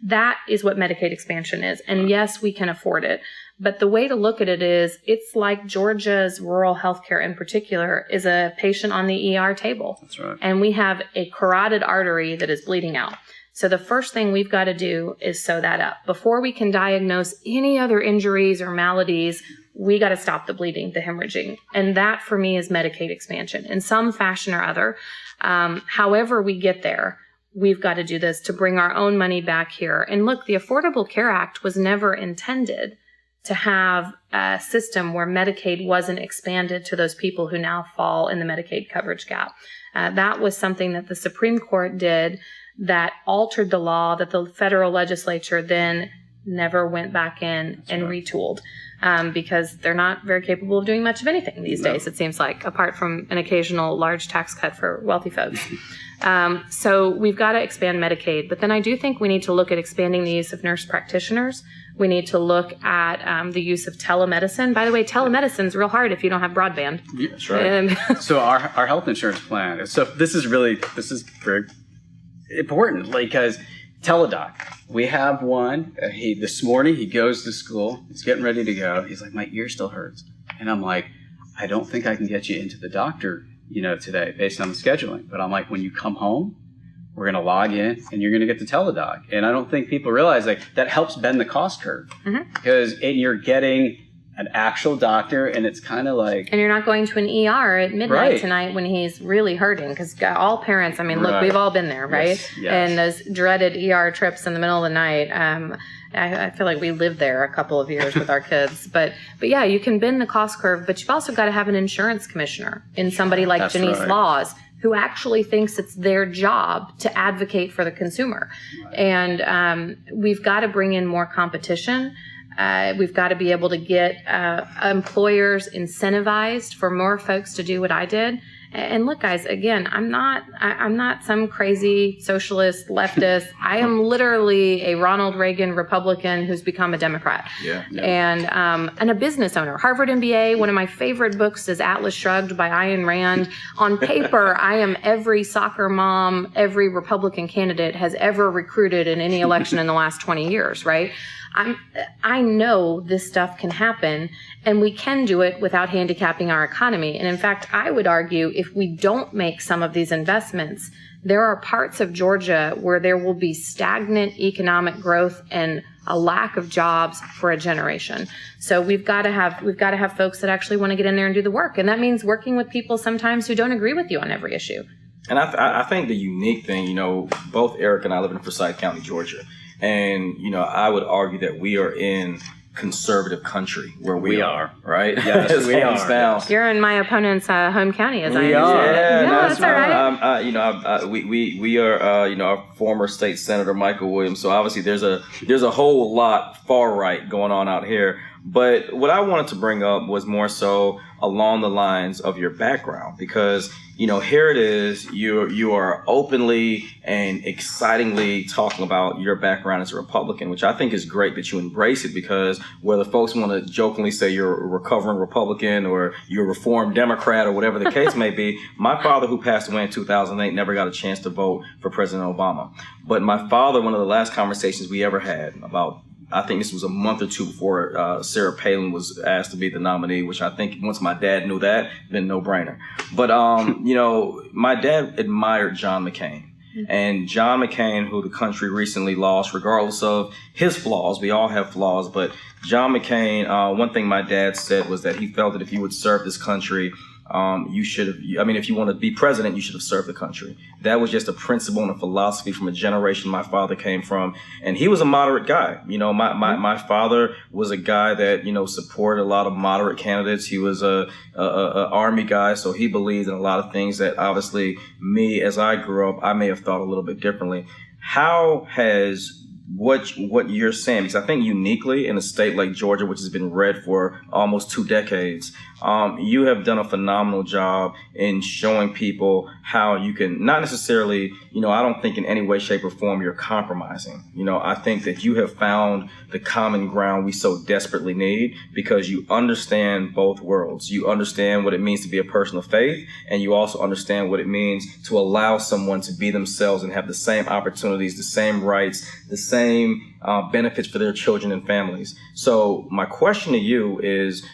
That is what Medicaid expansion is. And yes, we can afford it. But the way to look at it is, it's like Georgia's rural healthcare in particular is a patient on the ER table. That's right. And we have a carotid artery that is bleeding out. So the first thing we've got to do is sew that up. Before we can diagnose any other injuries or maladies, we got to stop the bleeding, the hemorrhaging. And that for me is Medicaid expansion in some fashion or other. However we get there, we've got to do this to bring our own money back here. And look, the Affordable Care Act was never intended to have a system where Medicaid wasn't expanded to those people who now fall in the Medicaid coverage gap. That was something that the Supreme Court did that altered the law that the federal legislature then never went back in and retooled, because they're not very capable of doing much of anything these days, it seems like, apart from an occasional large tax cut for wealthy folks. So we've got to expand Medicaid, but then I do think we need to look at expanding the use of nurse practitioners. We need to look at the use of telemedicine. By the way, telemedicine is real hard if you don't have broadband. Yeah, that's right. So our health insurance plan. So this is very important, because Teledoc. We have one. This morning he goes to school. He's getting ready to go. He's like, my ear still hurts, and I'm like, I don't think I can get you into the doctor, today based on the scheduling. But I'm like, when you come home, we're going to log in and you're going to get the Teledoc. And I don't think people realize that helps bend the cost curve, because you're getting an actual doctor, and it's kind of like... And you're not going to an ER at midnight tonight when he's really hurting, because all parents, look, we've all been there, right? Yes. And those dreaded ER trips in the middle of the night. I feel like we lived there a couple of years with our kids. But yeah, you can bend the cost curve, but you've also got to have an insurance commissioner in somebody like Janice Laws, who actually thinks it's their job to advocate for the consumer. Right. And we've got to bring in more competition. We've got to be able to get employers incentivized for more folks to do what I did. And look, guys, again, I'm not some crazy socialist leftist. I am literally a Ronald Reagan Republican who's become a Democrat. Yeah. And a business owner. Harvard MBA. One of my favorite books is Atlas Shrugged by Ayn Rand. On paper, I am every soccer mom, every Republican candidate has ever recruited in any election in the last 20 years, right? I know this stuff can happen, and we can do it without handicapping our economy. And in fact, I would argue if we don't make some of these investments, there are parts of Georgia where there will be stagnant economic growth and a lack of jobs for a generation. So we've got to have folks that actually want to get in there and do the work. And that means working with people sometimes who don't agree with you on every issue. And I think the unique thing, both Eric and I live in Forsyth County, Georgia. And, I would argue that we are in conservative country where we are, right? Yes, we are. Down. You're in my opponent's home county, as we I are. understand. Yeah, that's all right. We are, our former state senator Michael Williams. So obviously there's a whole lot far right going on out here. But what I wanted to bring up was more so along the lines of your background, because here it is, you are openly and excitingly talking about your background as a Republican, which I think is great that you embrace it, because whether folks want to jokingly say you're a recovering Republican or you're a reformed Democrat or whatever the case may be, my father, who passed away in 2008, never got a chance to vote for President Obama. But my father, one of the last conversations we ever had about, I think this was a month or two before Sarah Palin was asked to be the nominee, which I think once my dad knew that, then no brainer. But, my dad admired John McCain. And John McCain, who the country recently lost, regardless of his flaws, we all have flaws, but John McCain, one thing my dad said was that he felt that if you would serve this country you should have, I mean, if you want to be president, you should have served the country. That was just a principle and a philosophy from a generation my father came from. And he was a moderate guy. You know, my father was a guy that, you know, supported a lot of moderate candidates. He was a army guy, so he believed in a lot of things that obviously me, as I grew up, I may have thought a little bit differently. How has what you're saying, because I think uniquely in a state like Georgia, which has been red for almost 2 decades, you have done a phenomenal job in showing people how you can not necessarily, you know, I don't think in any way, shape, or form you're compromising. You know, I think that you have found the common ground we so desperately need, because you understand both worlds. You understand what it means to be a person of faith, and you also understand what it means to allow someone to be themselves and have the same opportunities, the same rights, the same benefits for their children and families. So my question to you is,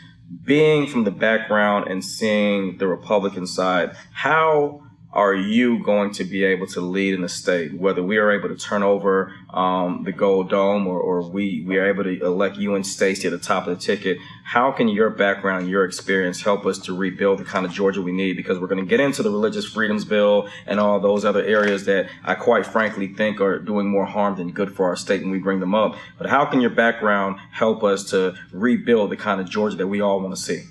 being from the background and seeing the Republican side, how are you going to be able to lead in the state, whether we are able to turn over the Gold Dome or we are able to elect you and Stacey at the top of the ticket? How can your background, your experience help us to rebuild the kind of Georgia we need? Because we're going to get into the Religious Freedoms Bill and all those other areas that I quite frankly think are doing more harm than good for our state when we bring them up. But how can your background help us to rebuild the kind of Georgia that we all want to see?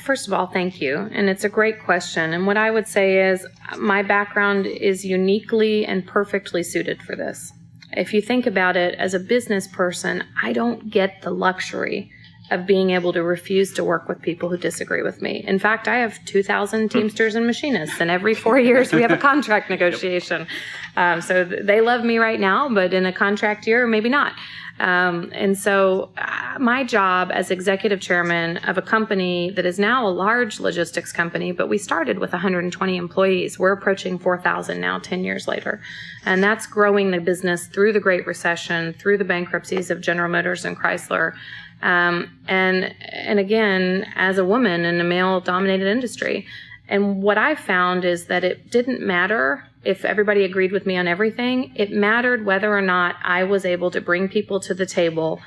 First of all, thank you. And it's a great question. And what I would say is my background is uniquely and perfectly suited for this. If you think about it, as a business person, I don't get the luxury of being able to refuse to work with people who disagree with me. In fact, I have 2,000 Teamsters and machinists, and every 4 years we have a contract negotiation. So they love me right now, but in a contract year, maybe not. And so my job as executive chairman of a company that is now a large logistics company, but we started with 120 employees. We're approaching 4,000 now, 10 years later. And that's growing the business through the Great Recession, through the bankruptcies of General Motors and Chrysler. And again, as a woman in a male-dominated industry. And what I found is that it didn't matter if everybody agreed with me on everything. It mattered whether or not I was able to bring people to the table,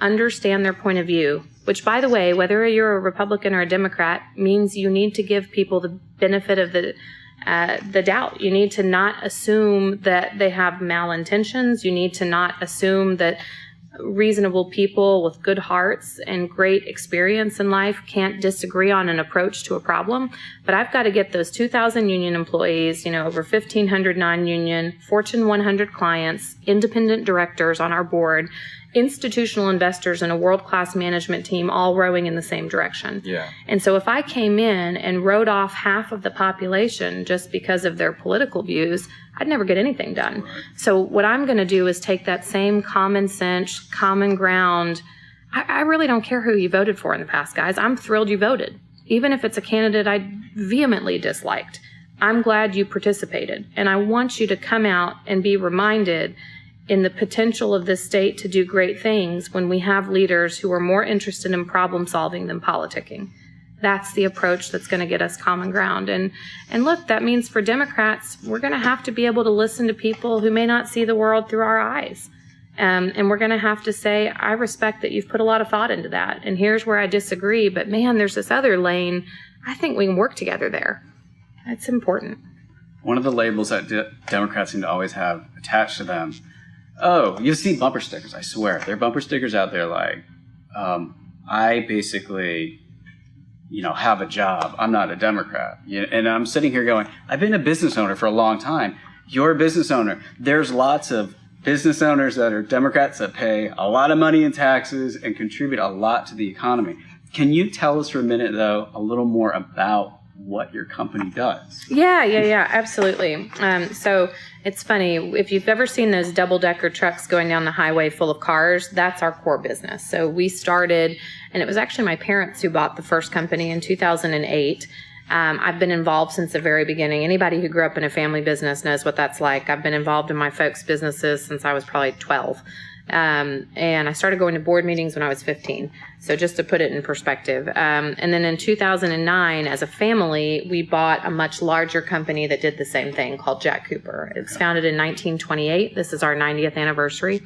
understand their point of view, which, by the way, whether you're a Republican or a Democrat, means you need to give people the benefit of the doubt. You need to not assume that they have malintentions. You need to not assume that reasonable people with good hearts and great experience in life can't disagree on an approach to a problem. But I've got to get those 2,000 union employees, you know, over 1,500 non-union, Fortune 100 clients, independent directors on our board, institutional investors, and a world-class management team all rowing in the same direction. Yeah. And so if I came in and wrote off half of the population just because of their political views, I'd never get anything done. Right. So what I'm going to do is take that same common sense, common ground. I really don't care who you voted for in the past, guys. I'm thrilled you voted. Even if it's a candidate I vehemently disliked, I'm glad you participated. And I want you to come out and be reminded in the potential of this state to do great things when we have leaders who are more interested in problem solving than politicking. That's the approach that's going to get us common ground. And look, that means for Democrats, we're going to have to be able to listen to people who may not see the world through our eyes. And we're going to have to say, I respect that you've put a lot of thought into that. And here's where I disagree. But man, there's this other lane. I think we can work together there. That's important. One of the labels that Democrats seem to always have attached to them, oh, you see bumper stickers, I swear. There are bumper stickers out there like, I basically, you know, have a job. I'm not a Democrat. And I'm sitting here going, I've been a business owner for a long time. You're a business owner. There's lots of business owners that are Democrats that pay a lot of money in taxes and contribute a lot to the economy. Can you tell us for a minute, though, a little more about what your company does? Yeah, absolutely. So it's funny, if you've ever seen those double-decker trucks going down the highway full of cars, that's our core business. So we started, and it was actually my parents who bought the first company in 2008. I've been involved since the very beginning. Anybody who grew up in a family business knows what that's like. I've been involved in my folks' businesses since I was probably 12. And I started going to board meetings when I was 15. So just to put it in perspective. And then in 2009, as a family, we bought a much larger company that did the same thing called Jack Cooper. It was founded in 1928. This is our 90th anniversary.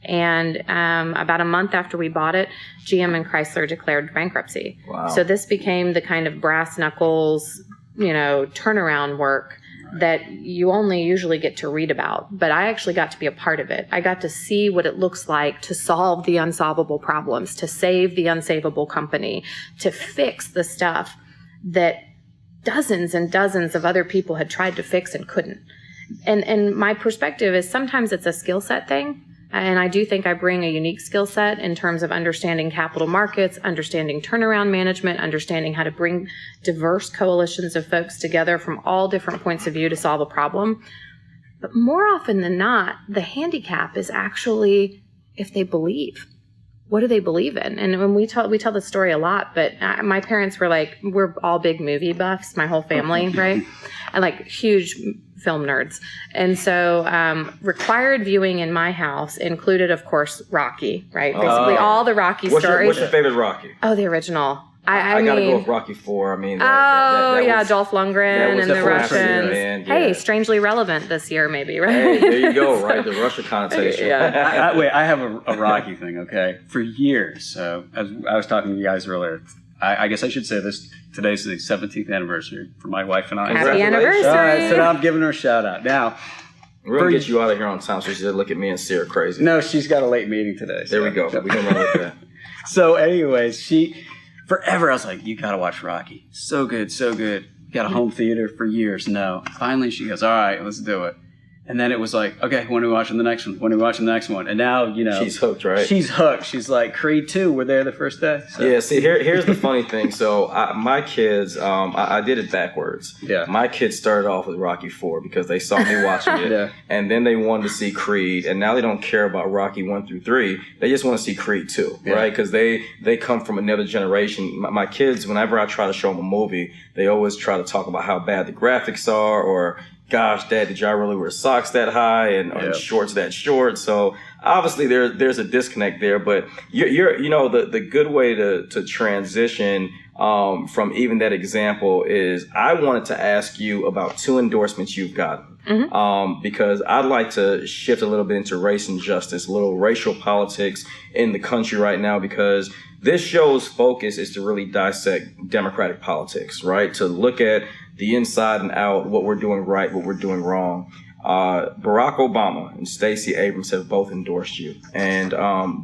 And about a month after we bought it, GM and Chrysler declared bankruptcy. Wow. So this became the kind of brass knuckles, turnaround work that you only usually get to read about. But I actually got to be a part of it. I got to see what it looks like to solve the unsolvable problems, to save the unsavable company, to fix the stuff that dozens and dozens of other people had tried to fix and couldn't. And my perspective is sometimes it's a skill set thing. And I do think I bring a unique skill set in terms of understanding capital markets, understanding turnaround management, understanding how to bring diverse coalitions of folks together from all different points of view to solve a problem. But more often than not, the handicap is actually if they believe. What do they believe in? And when we tell the story a lot, but my parents were like, we're all big movie buffs, my whole family, right? And like huge film nerds. And so required viewing in my house included, of course, Rocky, right? Basically all the Rocky stories. What's your favorite Rocky? Oh, the original. I gotta go with Rocky 4. I mean, Dolph Lundgren and the Russians. Hey, strangely relevant this year, maybe, right? Hey, there you go, right? The Russia connotation. Wait, I have a Rocky thing, okay? For years, so as I was talking to you guys earlier, I guess I should say this. Today's the 17th anniversary for my wife and I. Happy anniversary! All right, so now I'm giving her a shout out. Now, we're going to get you out of here on time so she doesn't look at me and see her crazy. No, she's got a late meeting today. There we go. We can run with that. So anyways, forever I was like, you got to watch Rocky. So good, so good. Got a home theater for years. No. Finally, she goes, all right, let's do it. And then it was like, okay, when are we watching the next one? When are we watching the next one? And now, she's hooked, right? She's hooked. She's like, Creed 2, we're there the first day. So. Yeah, see, here's the funny thing. So my kids, I did it backwards. Yeah. My kids started off with Rocky 4 because they saw me watching it. Yeah. And then they wanted to see Creed. And now they don't care about Rocky 1 through 3. They just want to see Creed 2, right? Because they come from another generation. My kids, whenever I try to show them a movie, they always try to talk about how bad the graphics are, or gosh, Dad, did y'all really wear socks that high and shorts that short? So obviously there's a disconnect there. But you're the good way to transition from even that example is I wanted to ask you about 2 endorsements you've gotten. Mm-hmm. Because I'd like to shift a little bit into race and justice, a little racial politics in the country right now, because this show's focus is to really dissect Democratic politics, right? To look at the inside and out, what we're doing right, what we're doing wrong. Barack Obama and Stacey Abrams have both endorsed you. And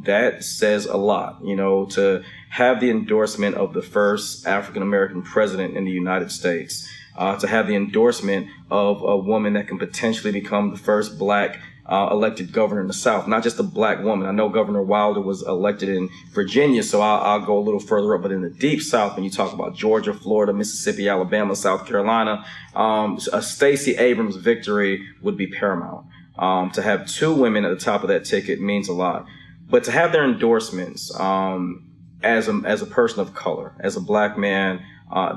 that says a lot, to have the endorsement of the first African-American president in the United States, to have the endorsement of a woman that can potentially become the first black elected governor in the South, not just a black woman. I know Governor Wilder was elected in Virginia, so I'll go a little further up. But in the deep South, when you talk about Georgia, Florida, Mississippi, Alabama, South Carolina, a Stacey Abrams victory would be paramount. To have 2 women at the top of that ticket means a lot. But to have their endorsements as a person of color, as a black man,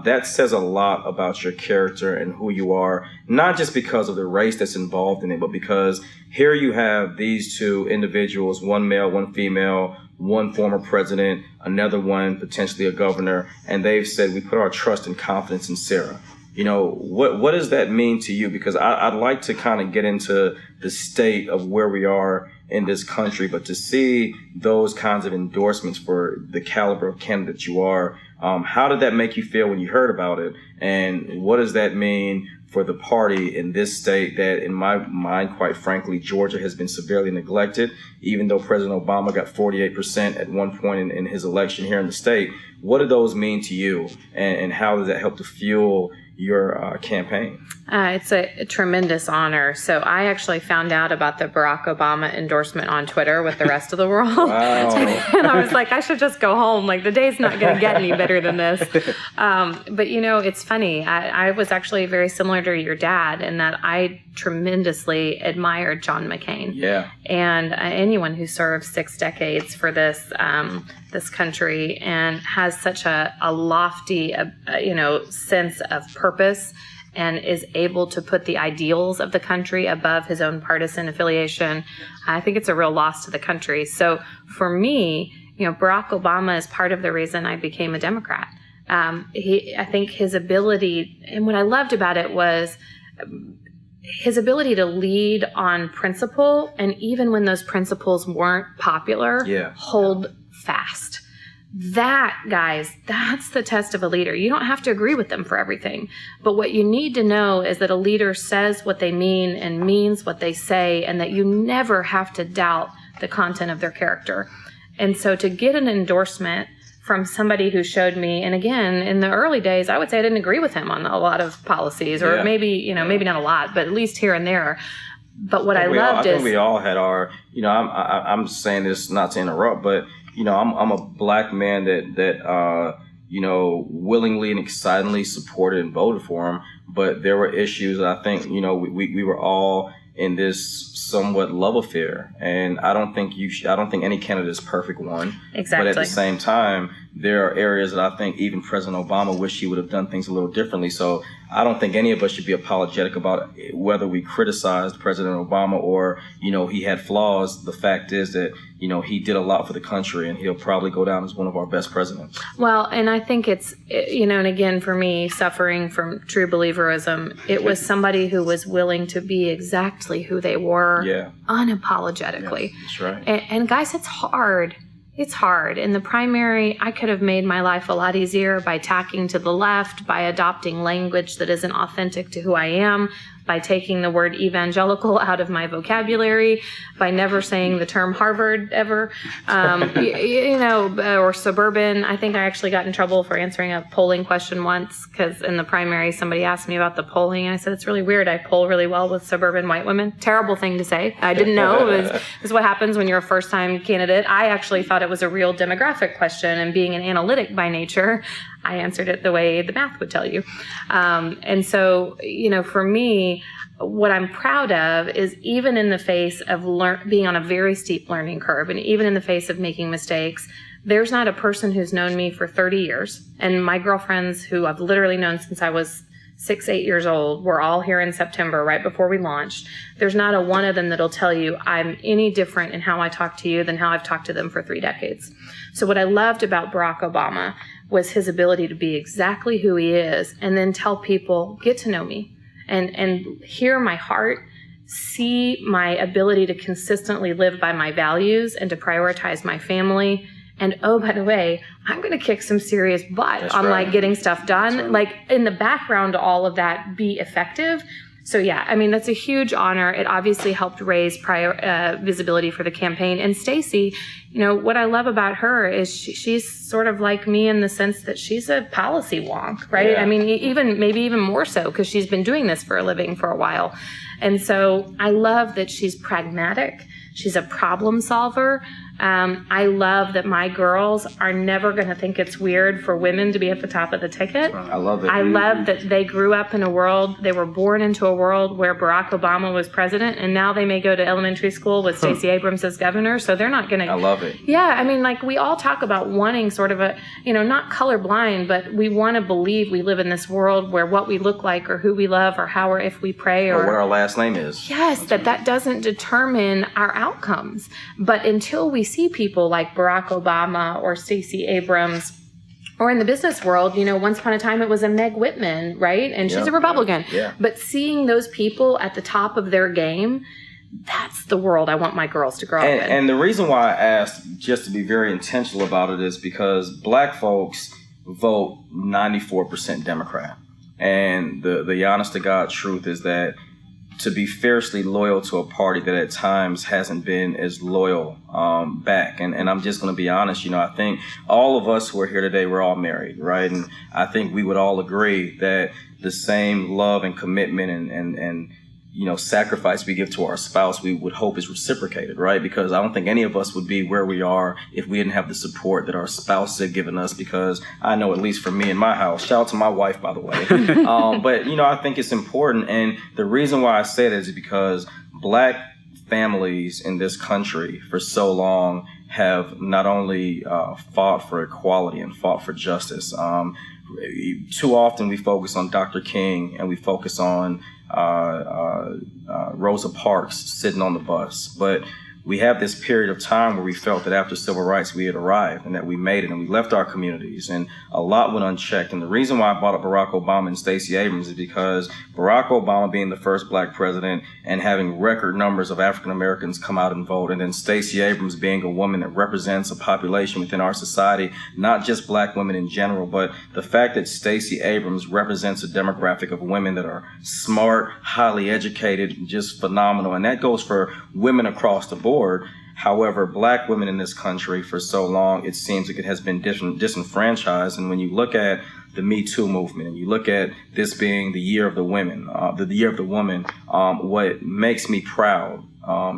that says a lot about your character and who you are, not just because of the race that's involved in it, but because here you have these 2 individuals, one male, one female, one former president, another one potentially a governor, and they've said, we put our trust and confidence in Sarah. What does that mean to you? Because I'd like to kind of get into the state of where we are in this country, but to see those kinds of endorsements for the caliber of candidate you are, how did that make you feel when you heard about it? And what does that mean for the party in this state that, in my mind, quite frankly, Georgia has been severely neglected, even though President Obama got 48% at one point in his election here in the state? What do those mean to you? And how does that help to fuel your campaign? It's a tremendous honor. So I actually found out about the Barack Obama endorsement on Twitter with the rest of the world. Wow. And I was like, I should just go home. Like, the day's not going to get any better than this. But, it's funny. I was actually very similar to your dad in that I tremendously admired John McCain. Yeah. And anyone who served 6 decades for this country and has such a lofty, sense of purpose and is able to put the ideals of the country above his own partisan affiliation, I think it's a real loss to the country. So for me, Barack Obama is part of the reason I became a Democrat. I think his ability, and what I loved about it was his ability to lead on principle, and even when those principles weren't popular, hold fast. That, guys, that's the test of a leader. You don't have to agree with them for everything. But what you need to know is that a leader says what they mean and means what they say, and that you never have to doubt the content of their character. And so to get an endorsement from somebody who showed me, and again, in the early days, I would say I didn't agree with him on a lot of policies, or maybe not a lot, but at least here and there. But what I think we all had our, I'm saying this not to interrupt, but, I'm a black man that willingly and excitedly supported and voted for him. But there were issues that I think, we were all in this somewhat love affair, and I don't think any candidate is perfect one. Exactly. But at the same time, there are areas that I think even President Obama wished he would have done things a little differently. So I don't think any of us should be apologetic about whether we criticized President Obama or, he had flaws. The fact is that, he did a lot for the country, and he'll probably go down as one of our best presidents. Well, and I think it's, and again, for me, suffering from true believerism, it was somebody who was willing to be exactly who they were, unapologetically. Yeah, that's right. And guys, it's hard. It's hard. In the primary, I could have made my life a lot easier by tacking to the left, by adopting language that isn't authentic to who I am, by taking the word evangelical out of my vocabulary, by never saying the term Harvard ever, or suburban. I think I actually got in trouble for answering a polling question once, because in the primary, somebody asked me about the polling, and I said, it's really weird. I poll really well with suburban white women. Terrible thing to say. I didn't know. It was what happens when you're a first-time candidate. I actually thought it was a real demographic question, and being an analytic by nature, I answered it the way the math would tell you. And so, for me, what I'm proud of is, even in the face of being on a very steep learning curve, and even in the face of making mistakes, there's not a person who's known me for 30 years. And my girlfriends, who I've literally known since I was 8 years old, were all here in September, right before we launched. There's not a one of them that'll tell you I'm any different in how I talk to you than how I've talked to them for 3 decades. So what I loved about Barack Obama was his ability to be exactly who he is, and then tell people, get to know me and hear my heart, see my ability to consistently live by my values and to prioritize my family. And oh, by the way, I'm going to kick some serious butt on like getting stuff done. Like in the background to all of that, be effective. So yeah, that's a huge honor. It obviously helped raise visibility for the campaign. And Stacey, what I love about her is she's sort of like me in the sense that she's a policy wonk, right? Yeah. Maybe even more so, because she's been doing this for a living for a while. And so I love that she's pragmatic. She's a problem solver. I love that my girls are never going to think it's weird for women to be at the top of the ticket. I love it. I love that they grew up in they were born into a world where Barack Obama was president, and now they may go to elementary school with Stacey Abrams as governor, so they're not going to... I love it. Yeah, we all talk about wanting sort of a, not colorblind, but we want to believe we live in this world where what we look like or who we love or how or if we pray or what our last name is. Yes, that doesn't determine our outcomes. But until we see people like Barack Obama or Stacey Abrams, or in the business world, once upon a time it was a Meg Whitman, right? And she's a Republican. Yeah. But seeing those people at the top of their game, that's the world I want my girls to grow up in. And the reason why I asked, just to be very intentional about it, is because black folks vote 94% Democrat. And the honest to God truth is that to be fiercely loyal to a party that at times hasn't been as loyal back. And I'm just going to be honest, I think all of us who are here today, we're all married, right? And I think we would all agree that the same love and commitment and sacrifice we give to our spouse, we would hope is reciprocated, right? Because I don't think any of us would be where we are if we didn't have the support that our spouses have given us, because I know, at least for me in my house, shout out to my wife, by the way. But, I think it's important. And the reason why I say that is because black families in this country for so long have not only fought for equality and fought for justice. Too often we focus on Dr. King and we focus on Rosa Parks sitting on the bus. But we have this period of time where we felt that after civil rights we had arrived and that we made it and we left our communities and a lot went unchecked. And the reason why I brought up Barack Obama and Stacey Abrams is because Barack Obama being the first black president and having record numbers of African Americans come out and vote, and then Stacey Abrams being a woman that represents a population within our society, not just black women in general, but the fact that Stacey Abrams represents a demographic of women that are smart, highly educated, just phenomenal. And that goes for women across the board. However, black women in this country for so long, it seems like it has been disenfranchised. And when you look at the Me Too movement and you look at this being the year of the women, the year of the woman, what makes me proud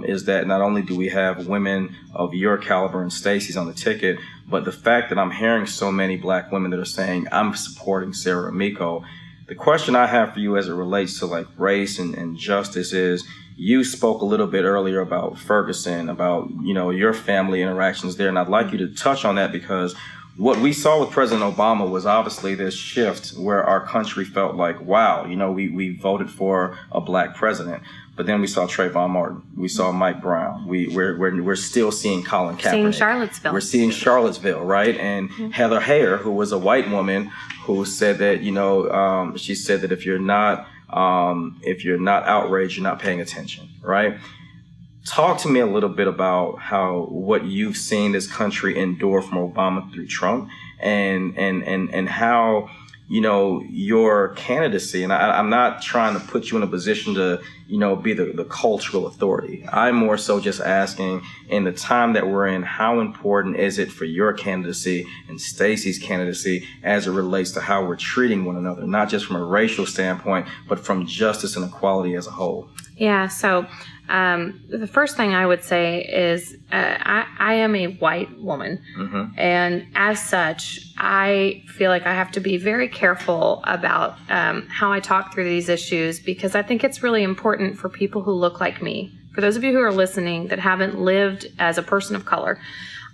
is that not only do we have women of your caliber and Stacey's on the ticket, but the fact that I'm hearing so many black women that are saying, I'm supporting Sarah Amico. The question I have for you as it relates to like race and justice is, you spoke a little bit earlier about Ferguson, about, you know, your family interactions there. And I'd like you to touch on that because what we saw with President Obama was obviously this shift where our country felt like, wow, you know, we voted for a black president. But then we saw Trayvon Martin. We saw Mike Brown. We're still seeing Colin Kaepernick. Seeing Charlottesville. We're seeing Charlottesville, right? And Heather Heyer, who was a white woman, who said that, you know, she said that if you're not outraged, you're not paying attention, right? Talk to me a little bit about what you've seen this country endure from Obama through Trump, and how, you know, your candidacy, and I'm not trying to put you in a position to, you know, be the cultural authority. I'm more so just asking, in the time that we're in, how important is it for your candidacy and Stacey's candidacy as it relates to how we're treating one another, not just from a racial standpoint, but from justice and equality as a whole? Yeah, so the first thing I would say is I am a white woman, and as such, I feel like I have to be very careful about how I talk through these issues, because I think it's really important for people who look like me. For those of you who are listening that haven't lived as a person of color,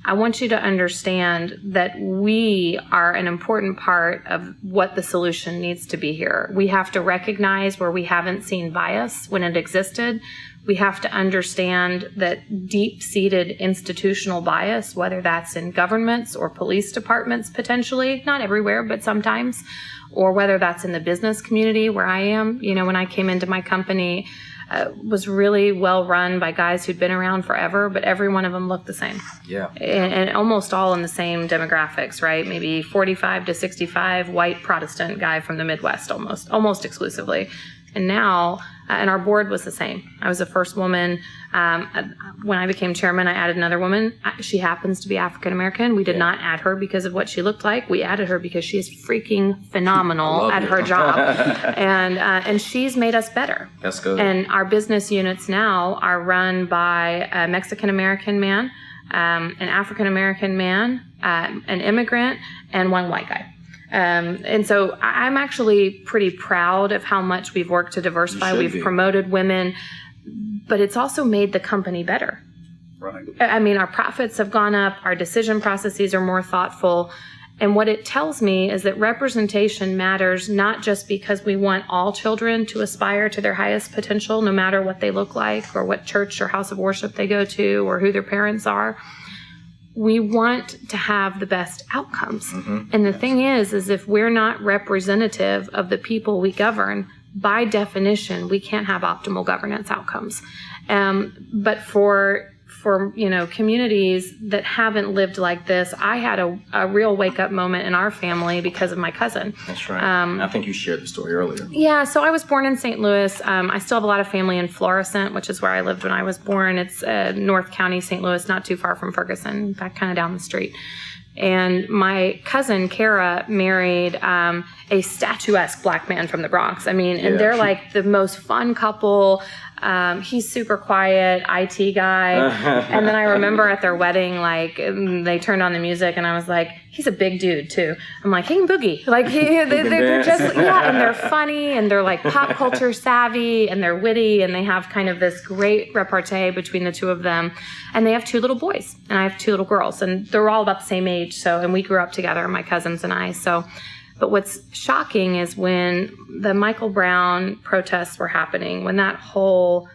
I want you to understand that we are an important part of what the solution needs to be here. We have to recognize where we haven't seen bias when it existed. We have to understand that deep-seated institutional bias, whether that's in governments or police departments potentially, not everywhere, but sometimes, or whether that's in the business community where I am. You know, when I came into my company, was really well run by guys who'd been around forever, but every one of them looked the same. Yeah. And almost all in the same demographics, right? Maybe 45 to 65, white Protestant guy from the Midwest, almost exclusively. And now, and our board was the same. I was the first woman. When I became chairman, I added another woman. She happens to be African American. We did not add her because of what she looked like. We added her because she is freaking phenomenal at her job, and she's made us better. That's good. And our business units now are run by a Mexican American man, an African American man, an immigrant, and one white guy. And so I'm actually pretty proud of how much we've worked to diversify. We've promoted women, but it's also made the company better. Right. I mean, our profits have gone up, our decision processes are more thoughtful. And what it tells me is that representation matters, not just because we want all children to aspire to their highest potential, no matter what they look like or what church or house of worship they go to or who their parents are. We want to have the best outcomes. And the thing is if we're not representative of the people we govern, by definition, we can't have optimal governance outcomes. But for you know, communities that haven't lived like this, I had a real wake-up moment in our family because of my cousin. That's right. I think you shared the story earlier. Yeah, so I was born in St. Louis. I still have a lot of family in Florissant, which is where I lived when I was born. It's North County, St. Louis, not too far from Ferguson, in fact, kind of down the street. And my cousin, Kara, married a statuesque black man from the Bronx. I mean, and they're like the most fun couple. He's super quiet, IT guy. And then I remember at their wedding, like, they turned on the music and I was like, he's a big dude too. I'm like, he can boogie. Like, they're just, and they're funny and they're like pop culture savvy and they're witty and they have kind of this great repartee between the two of them. And they have 2 little boys and I have 2 little girls and they're all about the same age. So, and we grew up together, my cousins and I. So, but what's shocking is when the Michael Brown protests were happening, when that whole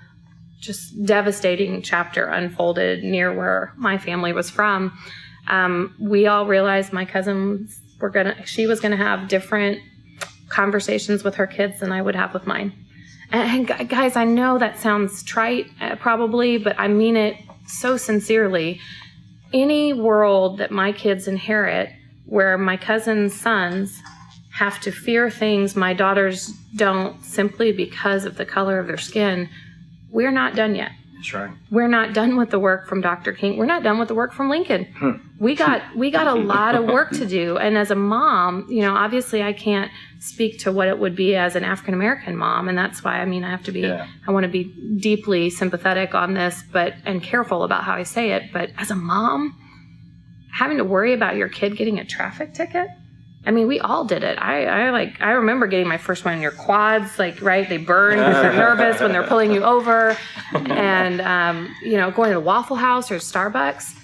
just devastating chapter unfolded near where my family was from, we all realized my cousins she was gonna have different conversations with her kids than I would have with mine. And guys, I know that sounds trite, probably, but I mean it so sincerely. Any world that my kids inherit where my cousins' sons have to fear things my daughters don't simply because of the color of their skin, we're not done yet. That's right. We're not done with the work from Dr. King. We're not done with the work from Lincoln. We got a lot of work to do. And as a mom, obviously I can't speak to what it would be as an African-American mom. And that's why, I have to be, I want to be deeply sympathetic on this, and careful about how I say it. But as a mom, having to worry about your kid getting a traffic ticket, we all did it. I remember getting my first one in your quads, right? They burn because they're nervous when they're pulling you over. And, going to the Waffle House or Starbucks.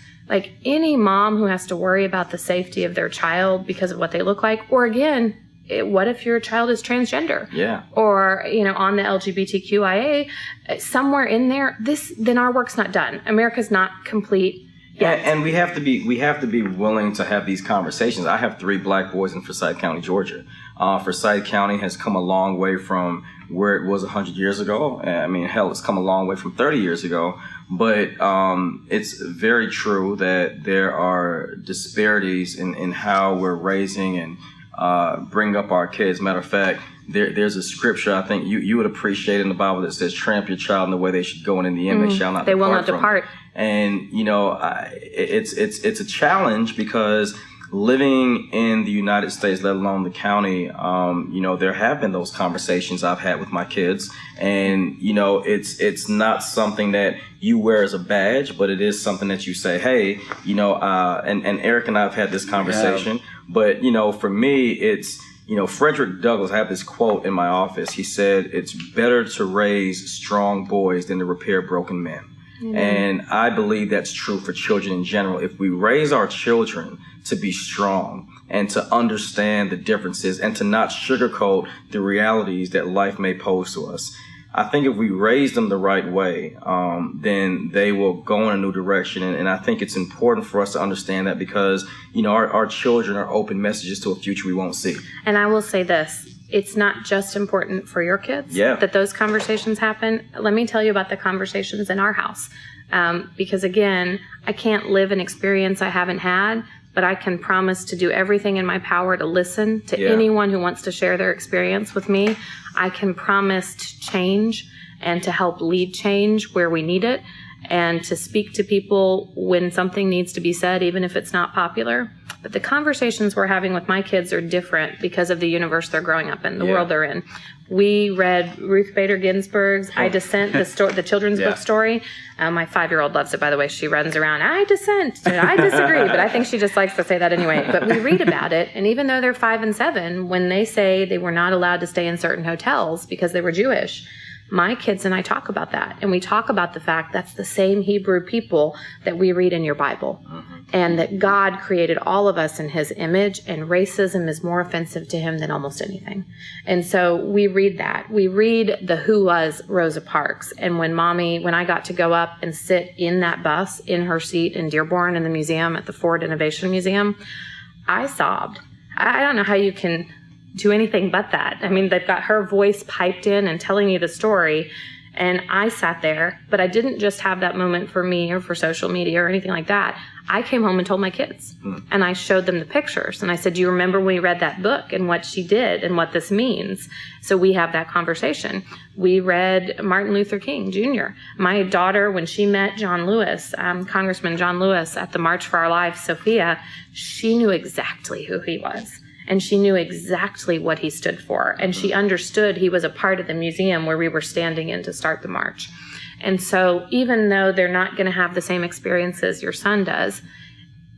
Any mom who has to worry about the safety of their child because of what they look like, or again, what if your child is transgender? Yeah. Or, on the LGBTQIA, somewhere in there, then our work's not done. America's not complete. Yeah, and we have to be willing to have these conversations. I have 3 black boys in Forsyth County, Georgia. Forsyth County has come a long way from where it was 100 years ago. Hell, it's come a long way from 30 years ago. But it's very true that there are disparities in how we're raising and bring up our kids. Matter of fact, there's a scripture I think you would appreciate in the Bible that says, "Tramp your child in the way they should go, and in the end they shall not. They will not depart." And it's a challenge because living in the United States, let alone the county, there have been those conversations I've had with my kids, and it's not something that you wear as a badge, but it is something that you say, hey, and Eric and I have had this conversation, but for me, it's. Frederick Douglass, I have this quote in my office. He said, "It's better to raise strong boys than to repair broken men." Mm-hmm. And I believe that's true for children in general. If we raise our children to be strong and to understand the differences and to not sugarcoat the realities that life may pose to us, I think if we raise them the right way, then they will go in a new direction. And I think it's important for us to understand that because, our children are open messages to a future we won't see. And I will say this. It's not just important for your kids that those conversations happen. Let me tell you about the conversations in our house. Because again, I can't live an experience I haven't had, but I can promise to do everything in my power to listen to anyone who wants to share their experience with me. I can promise to change and to help lead change where we need it, and to speak to people when something needs to be said, even if it's not popular. But the conversations we're having with my kids are different because of the universe they're growing up in, the world they're in. We read Ruth Bader Ginsburg's I Dissent, the children's book story. My 5-year-old loves it, by the way. She runs around, I dissent, I disagree, but I think she just likes to say that anyway. But we read about it, and even though they're 5 and 7, when they say they were not allowed to stay in certain hotels because they were Jewish, my kids and I talk about that, and we talk about the fact that's the same Hebrew people that we read in your Bible, and that God created all of us in his image, and racism is more offensive to him than almost anything. And so we read that. We read the Who Was Rosa Parks, and when I got to go up and sit in that bus in her seat in Dearborn in the museum at the Ford Innovation Museum, I sobbed. I don't know how you can do anything but that. They've got her voice piped in and telling you the story, and I sat there, but I didn't just have that moment for me or for social media or anything like that. I came home and told my kids, and I showed them the pictures, and I said, do you remember when we read that book and what she did and what this means? So we have that conversation. We read Martin Luther King Jr. My daughter, when she met John Lewis, Congressman John Lewis at the March for Our Lives, Sophia, she knew exactly who he was. And she knew exactly what he stood for. And she understood he was a part of the museum where we were standing in to start the march. And so even though they're not going to have the same experiences your son does,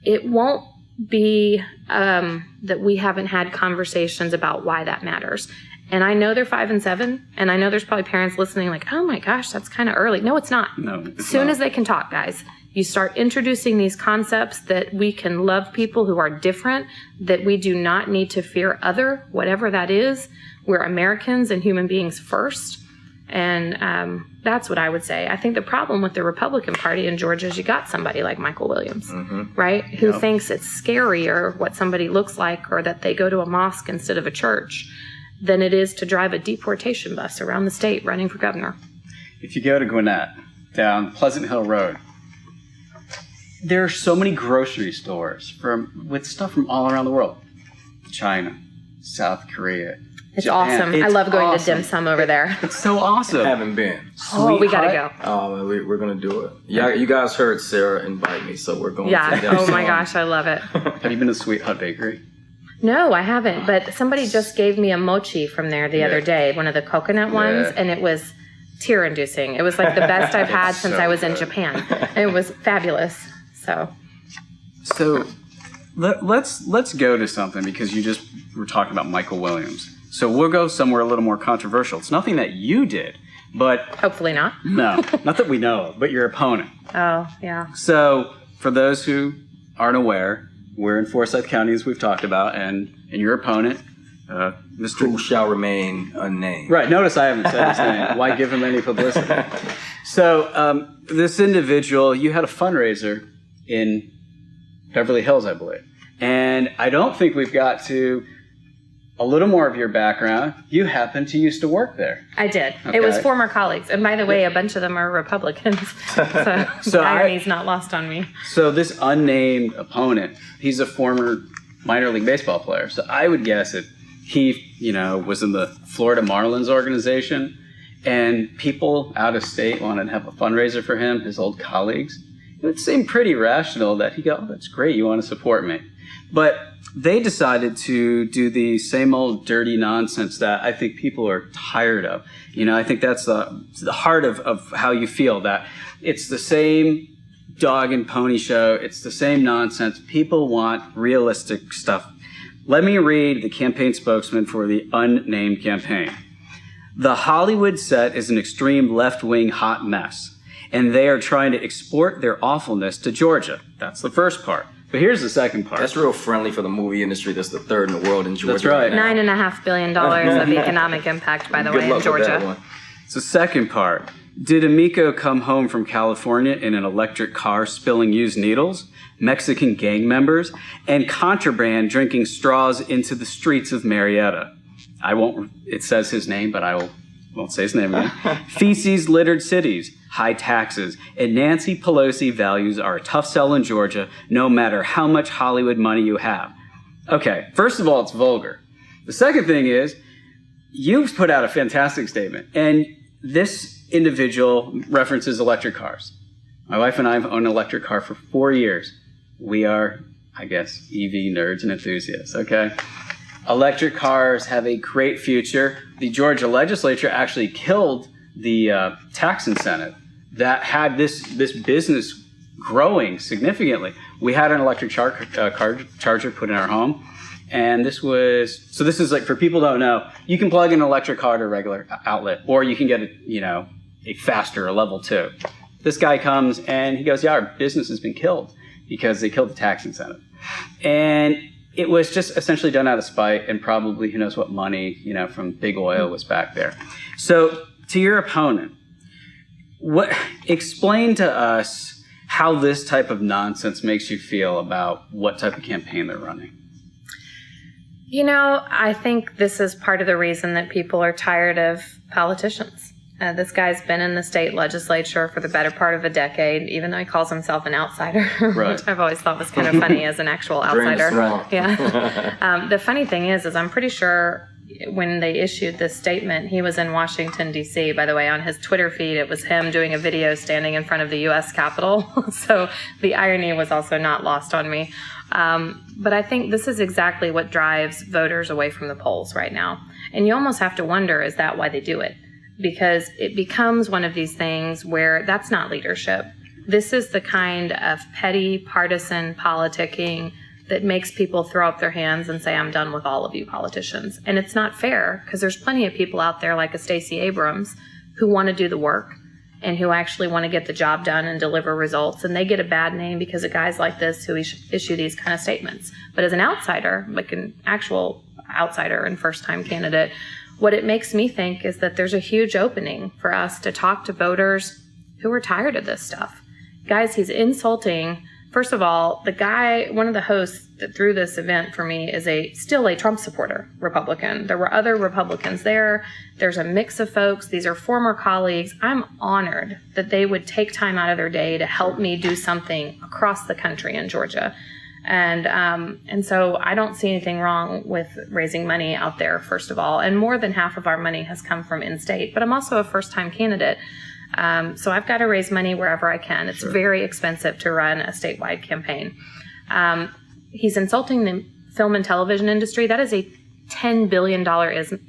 it won't be that we haven't had conversations about why that matters. And I know they're 5 and 7, and I know there's probably parents listening like, oh my gosh, that's kind of early. No, it's not. No, it's Soon not. as they can talk, guys. You start introducing these concepts that we can love people who are different, that we do not need to fear other, whatever that is. We're Americans and human beings first. And that's what I would say. I think the problem with the Republican Party in Georgia is you got somebody like Michael Williams, right? Who thinks it's scarier what somebody looks like or that they go to a mosque instead of a church than it is to drive a deportation bus around the state running for governor. If you go to Gwinnett, down Pleasant Hill Road, there are so many grocery stores with stuff from all around the world. China, South Korea. It's Japan. awesome. I love going to dim sum over there. It's so awesome. Haven't been. Oh, we gotta go. Oh, we're gonna do it. Yeah, you guys heard Sarah invite me, so we're going. Yeah. To dim Oh sum. my gosh, I love it. Have you been to Sweet Hut Bakery? No, I haven't. But somebody just gave me a mochi from there the other day, one of the coconut ones, and it was tear-inducing. It was like the best I've had since I was in Japan. It was fabulous. So let's go to something, because you just were talking about Michael Williams. So we'll go somewhere a little more controversial. It's nothing that you did, but hopefully not. No, not that we know of, but your opponent. Oh, yeah. So for those who aren't aware, we're in Forsyth County, as we've talked about, and your opponent, Mr. Who shall remain unnamed. Right. Notice I haven't said his name. Why give him any publicity? So this individual, you had a fundraiser in Beverly Hills, I believe. And I don't think we've got to a little more of your background. You happen to used to work there. I did. Okay. It was former colleagues. And by the way, a bunch of them are Republicans. So the irony's not lost on me. So this unnamed opponent, he's a former minor league baseball player. So I would guess if he, was in the Florida Marlins organization and people out of state wanted to have a fundraiser for him, his old colleagues, it would seem pretty rational that he'd go, oh, that's great, you want to support me. But they decided to do the same old dirty nonsense that I think people are tired of. I think that's the heart of how you feel, that it's the same dog and pony show. It's the same nonsense. People want realistic stuff. Let me read the campaign spokesman for the unnamed campaign. The Hollywood set is an extreme left-wing hot mess, and they are trying to export their awfulness to Georgia. That's the first part. But here's the second part. That's real friendly for the movie industry. That's the third in the world in Georgia. That's right. $9.5 billion of economic impact, by the way, in Georgia. It's the second part. Did Amico come home from California in an electric car spilling used needles, Mexican gang members, and contraband drinking straws into the streets of Marietta? It says his name, but I won't say his name again. Feces littered cities, high taxes, and Nancy Pelosi values are a tough sell in Georgia, no matter how much Hollywood money you have. Okay, first of all, it's vulgar. The second thing is, you've put out a fantastic statement, and this individual references electric cars. My wife and I have owned an electric car for 4 years. We are, I guess, EV nerds and enthusiasts, okay? Electric cars have a great future. The Georgia legislature actually killed the tax incentive that had this business growing significantly. We had an electric charger put in our home, and this is like, for people who don't know, you can plug an electric car to a regular outlet, or you can get a faster, a level 2. This guy comes and he goes, yeah, our business has been killed because they killed the tax incentive. And it was just essentially done out of spite, and probably who knows what money, from big oil was back there. So to your opponent, explain to us how this type of nonsense makes you feel about what type of campaign they're running. I think this is part of the reason that people are tired of politicians. This guy's been in the state legislature for the better part of a decade, even though he calls himself an outsider, right. Which I've always thought was kind of funny as an actual outsider. Yeah. The funny thing is I'm pretty sure when they issued this statement, he was in Washington, D.C. By the way, on his Twitter feed, it was him doing a video standing in front of the U.S. Capitol. So the irony was also not lost on me. But I think this is exactly what drives voters away from the polls right now. And you almost have to wonder, is that why they do it? Because it becomes one of these things where that's not leadership. This is the kind of petty partisan politicking that makes people throw up their hands and say, I'm done with all of you politicians. And it's not fair, because there's plenty of people out there like a Stacey Abrams who want to do the work and who actually want to get the job done and deliver results. And they get a bad name because of guys like this who issue these kind of statements. But as an outsider, like an actual outsider and first-time candidate, what it makes me think is that there's a huge opening for us to talk to voters who are tired of this stuff. Guys, he's insulting. First of all, the guy, one of the hosts that threw this event for me is still a Trump supporter, Republican. There were other Republicans there. There's a mix of folks. These are former colleagues. I'm honored that they would take time out of their day to help me do something across the country in Georgia. And so I don't see anything wrong with raising money out there, first of all. And more than half of our money has come from in-state. But I'm also a first-time candidate. So I've got to raise money wherever I can. It's very expensive to run a statewide campaign. He's insulting the film and television industry. That is a $10 billion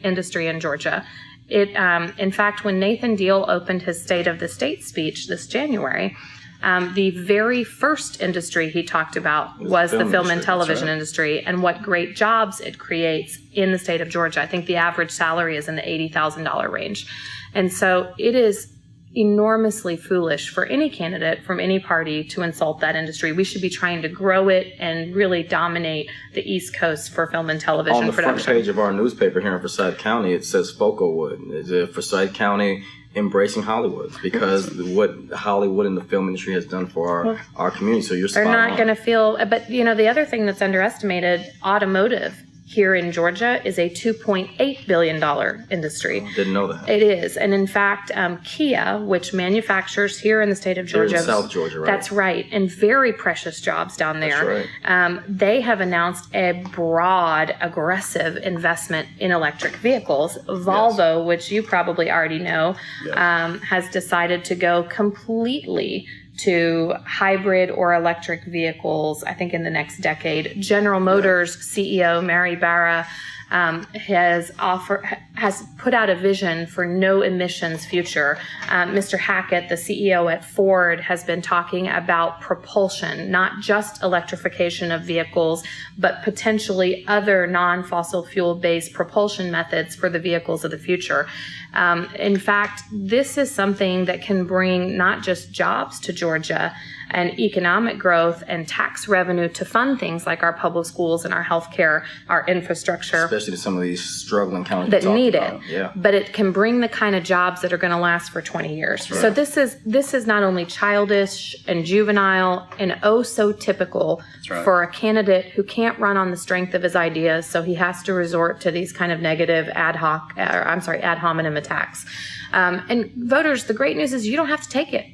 industry in Georgia. In fact, when Nathan Deal opened his State of the State speech this January, the very first industry he talked about was the film and television industry and what great jobs it creates in the state of Georgia. I think the average salary is in the $80,000 range. And so it is enormously foolish for any candidate from any party to insult that industry. We should be trying to grow it and really dominate the East Coast for film and television production. On the front page of our newspaper here in Forsyth County, it says Folkwood. Is Forsyth County embracing Hollywood? Because what Hollywood and the film industry has done for our community. So you're spot on. They're not going to feel, but the other thing that's underestimated, automotive here in Georgia is a $2.8 billion industry. Didn't know that. It is. And in fact, Kia, which manufactures here in the state of Georgia. In South Georgia, right? That's right. And very precious jobs down there. That's right. They have announced a broad, aggressive investment in electric vehicles. Volvo, which you probably already know, has decided to go completely to hybrid or electric vehicles, I think in the next decade. General Motors CEO Mary Barra has put out a vision for no emissions future. Mr. Hackett, the CEO at Ford, has been talking about propulsion, not just electrification of vehicles, but potentially other non-fossil fuel-based propulsion methods for the vehicles of the future. In fact, this is something that can bring not just jobs to Georgia and economic growth and tax revenue to fund things like our public schools and our healthcare, our infrastructure. Especially to some of these struggling counties that need it. Yeah. But it can bring the kind of jobs that are going to last for 20 years. Right. So this is not only childish and juvenile and oh so typical for a candidate who can't run on the strength of his ideas, so he has to resort to these kind of negative ad hominem attacks. And voters, the great news is you don't have to take it.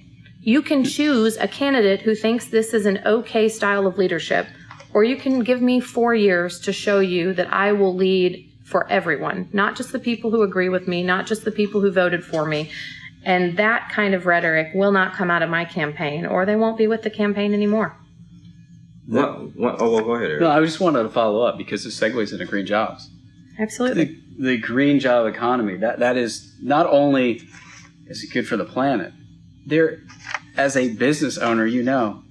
You can choose a candidate who thinks this is an okay style of leadership, or you can give me 4 years to show you that I will lead for everyone, not just the people who agree with me, not just the people who voted for me. And that kind of rhetoric will not come out of my campaign, or they won't be with the campaign anymore. Well, go ahead, Eric. No, I just wanted to follow up because this segues into green jobs. Absolutely. The green job economy, that is not only is it good for the planet, as a business owner,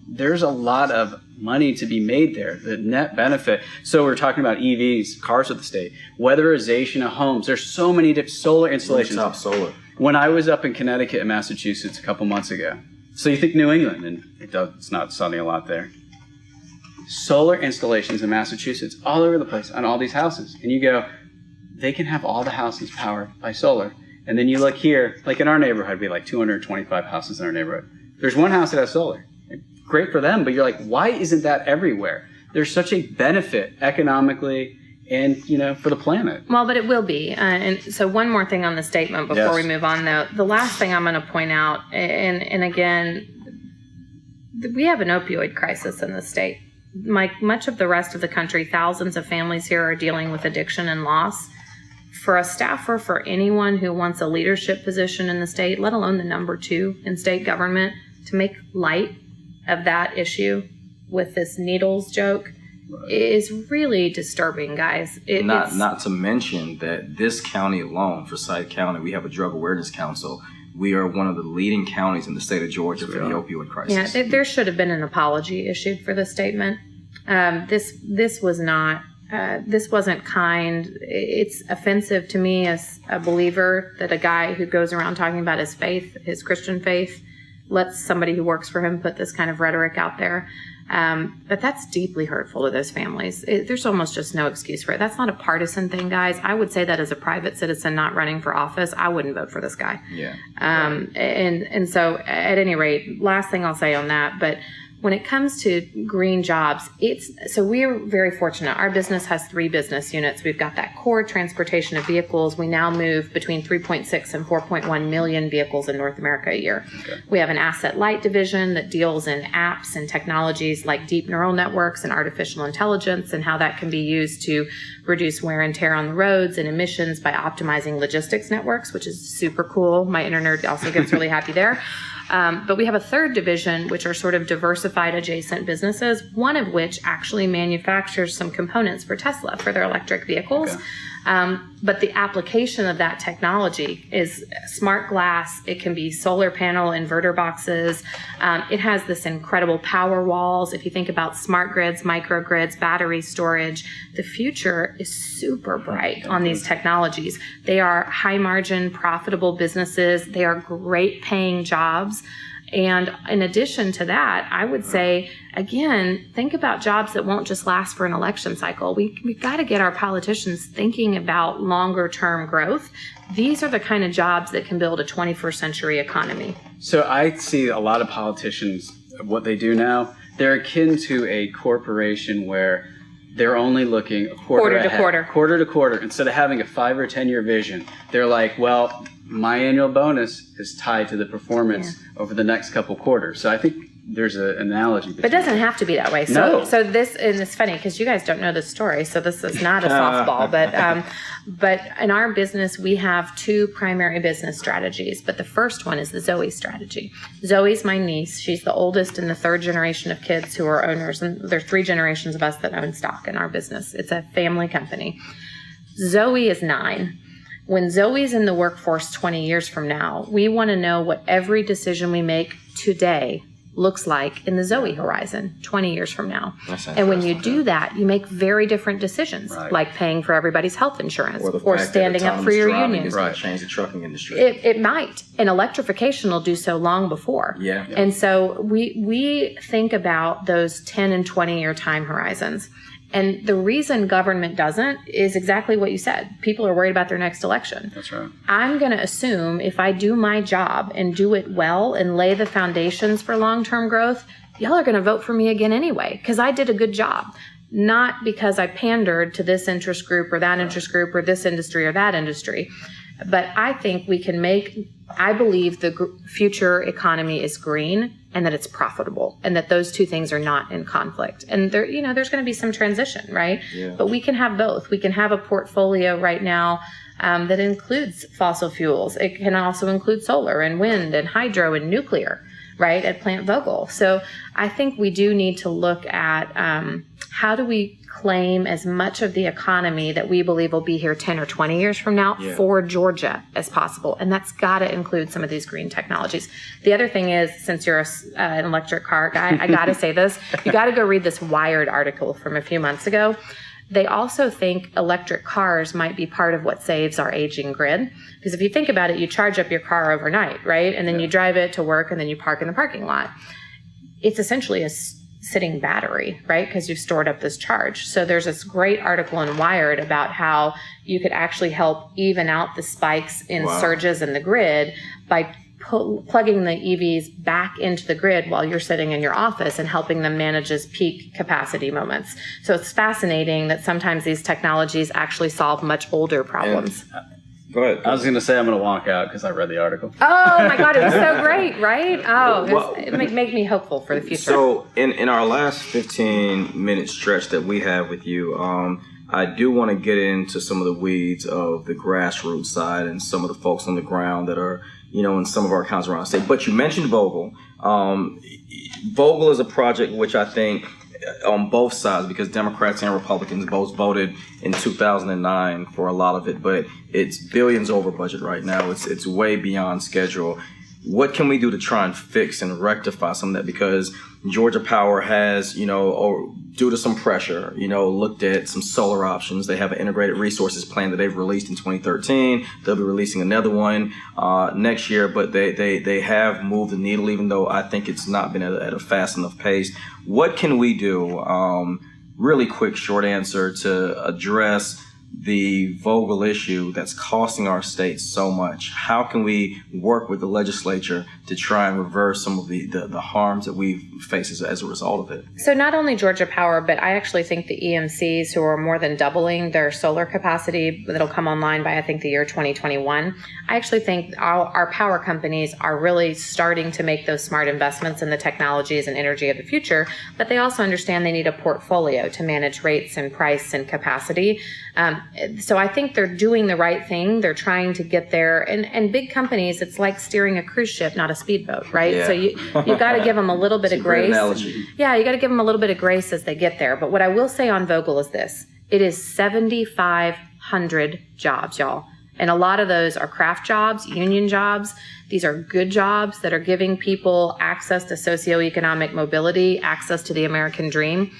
there's a lot of money to be made there, the net benefit. So we're talking about EVs, cars with the state, weatherization of homes. There's so many different solar installations. Top solar. When I was up in Connecticut and Massachusetts a couple months ago, so you think New England, and it's not sunny a lot there. Solar installations in Massachusetts all over the place on all these houses. And you go, they can have all the houses powered by solar. And then you look here, like in our neighborhood, we have like 225 houses in our neighborhood. There's one house that has solar. Great for them, but you're like, why isn't that everywhere? There's such a benefit economically and, for the planet. Well, but it will be. And so one more thing on the statement before we move on, though. The last thing I'm going to point out, and again, we have an opioid crisis in the state. Like much of the rest of the country, thousands of families here are dealing with addiction and loss. For a staffer, for anyone who wants a leadership position in the state, let alone the number 2 in state government, to make light of that issue with this needles joke is really disturbing, guys. Not to mention that this county alone, Forsyth County, we have a drug awareness council. We are one of the leading counties in the state of Georgia for the opioid crisis. Yeah, there should have been an apology issued for this statement. This was not. This wasn't kind. It's offensive to me as a believer that a guy who goes around talking about his faith, his Christian faith, lets somebody who works for him put this kind of rhetoric out there. But that's deeply hurtful to those families. There's almost just no excuse for it. That's not a partisan thing, guys. I would say that as a private citizen not running for office, I wouldn't vote for this guy. Yeah. And so at any rate, last thing I'll say on that, but when it comes to green jobs, so we're very fortunate. Our business has 3 business units. We've got that core transportation of vehicles. We now move between 3.6 and 4.1 million vehicles in North America a year. Okay. We have an asset light division that deals in apps and technologies like deep neural networks and artificial intelligence and how that can be used to reduce wear and tear on the roads and emissions by optimizing logistics networks, which is super cool. My inner nerd also gets really happy there. But we have a third division, which are sort of diversified adjacent businesses, one of which actually manufactures some components for Tesla for their electric vehicles. Okay. But the application of that technology is smart glass. It can be solar panel inverter boxes. It has this incredible power walls. If you think about smart grids, microgrids, battery storage, the future is super bright on these technologies. They are high margin, profitable businesses. They are great paying jobs. And in addition to that, I would say, again, think about jobs that won't just last for an election cycle. We've got to get our politicians thinking about longer term growth. These are the kind of jobs that can build a 21st century economy. So I see a lot of politicians, what they do now, they're akin to a corporation where they're only looking a quarter to quarter. Instead of having a 5 or 10 year vision, they're like, well, my annual bonus is tied to the performance over the next couple quarters. So I think there's an analogy. But it doesn't have to be that way. So this, and it's funny because you guys don't know this story, so this is not a softball. But in our business, we have 2 primary business strategies. But the first one is the Zoe strategy. Zoe's my niece. She's the oldest in the 3rd generation of kids who are owners. And there are 3 generations of us that own stock in our business. It's a family company. Zoe is 9. When Zoe's in the workforce 20 years from now, we want to know what every decision we make today looks like in the Zoe horizon 20 years from now. And when you do that, you make very different decisions, like paying for everybody's health insurance or standing up for your union. Change the trucking industry. It might. And electrification will do so long before. Yeah. And so we think about those 10 and 20 year time horizons. And the reason government doesn't is exactly what you said. People are worried about their next election. That's right. I'm going to assume if I do my job and do it well and lay the foundations for long-term growth, y'all are going to vote for me again anyway, because I did a good job. Not because I pandered to this interest group or that interest group or this industry or that industry. But I think we can I believe the future economy is green and that it's profitable and that those 2 things are not in conflict. And there's going to be some transition, right? Yeah. But we can have both. We can have a portfolio right now that includes fossil fuels. It can also include solar and wind and hydro and nuclear, right, at Plant Vogel. So I think we do need to look at how do we claim as much of the economy that we believe will be here 10 or 20 years from now for Georgia as possible. And that's got to include some of these green technologies. The other thing is, since you're an electric car guy, I got to say this. You got to go read this Wired article from a few months ago. They also think electric cars might be part of what saves our aging grid. Because if you think about it, you charge up your car overnight, right? And then you drive it to work and then you park in the parking lot. It's essentially a sitting battery, right? Because you've stored up this charge. So there's this great article in Wired about how you could actually help even out the spikes in surges in the grid by plugging the EVs back into the grid while you're sitting in your office and helping them manage as peak capacity moments. So it's fascinating that sometimes these technologies actually solve much older problems. Go ahead. I was going to say I'm going to walk out because I read the article. Oh my God, it was so great, right? It make me hopeful for the future. So in our last 15-minute stretch that we have with you, I do want to get into some of the weeds of the grassroots side and some of the folks on the ground that are, in some of our accounts around the state. But you mentioned Vogel. Vogel is a project which I think on both sides, because Democrats and Republicans both voted in 2009 for a lot of it, but it's billions over budget right now. It's way beyond schedule. what can we do to try and fix and rectify some of that? Because Georgia Power has, due to some pressure, looked at some solar options. They have an integrated resources plan that they've released in 2013. They'll be releasing another one next year, but they have moved the needle, even though I think it's not been at a fast enough pace. What can we do? Really quick, short answer to address the Vogel issue that's costing our state so much. How can we work with the legislature to try and reverse some of the harms that we face as a result of it? So not only Georgia Power, but I actually think the EMCs, who are more than doubling their solar capacity that'll come online by, I think, the year 2021. I actually think our power companies are really starting to make those smart investments in the technologies and energy of the future, but they also understand they need a portfolio to manage rates and price and capacity. So I think they're doing the right thing. They're trying to get there. And big companies, it's like steering a cruise ship, not a speedboat, right? Yeah. So you got to give them a little bit of grace. Analogy. Yeah, you got to give them a little bit of grace as they get there. But what I will say on Vogel is this. It is 7,500 jobs, y'all. And a lot of those are craft jobs, union jobs. These are good jobs that are giving people access to socioeconomic mobility, access to the American dream.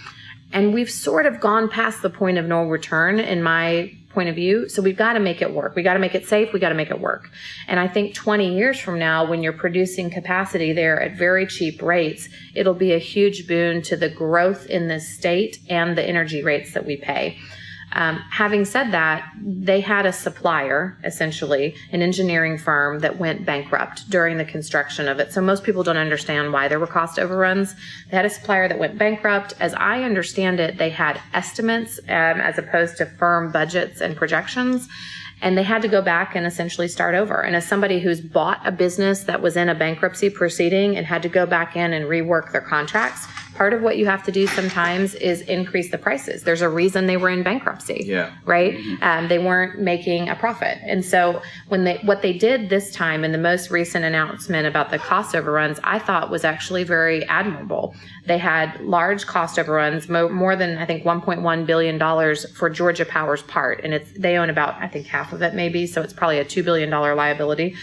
And we've sort of gone past the point of no return, in my point of view. So we've got to make it work. We got to make it safe. We got to make it work. And I think 20 years from now, when you're producing capacity there at very cheap rates, it'll be a huge boon to the growth in this state and the energy rates that we pay. Having said that, they had a supplier, essentially, an engineering firm that went bankrupt during the construction of it. So most people don't understand why there were cost overruns. They had a supplier that went bankrupt. As I understand it, they had estimates as opposed to firm budgets and projections. And they had to go back and essentially start over. And as somebody who's bought a business that was in a bankruptcy proceeding and had to go back in and rework their contracts, part of what you have to do sometimes is increase the prices. There's a reason they were in bankruptcy, right? Mm-hmm. They weren't making a profit. And so what they did this time in the most recent announcement about the cost overruns, I thought was actually very admirable. They had large cost overruns, more than, I think, $1.1 billion for Georgia Power's part. And they own about, I think, half of it maybe. So it's probably a $2 billion liability.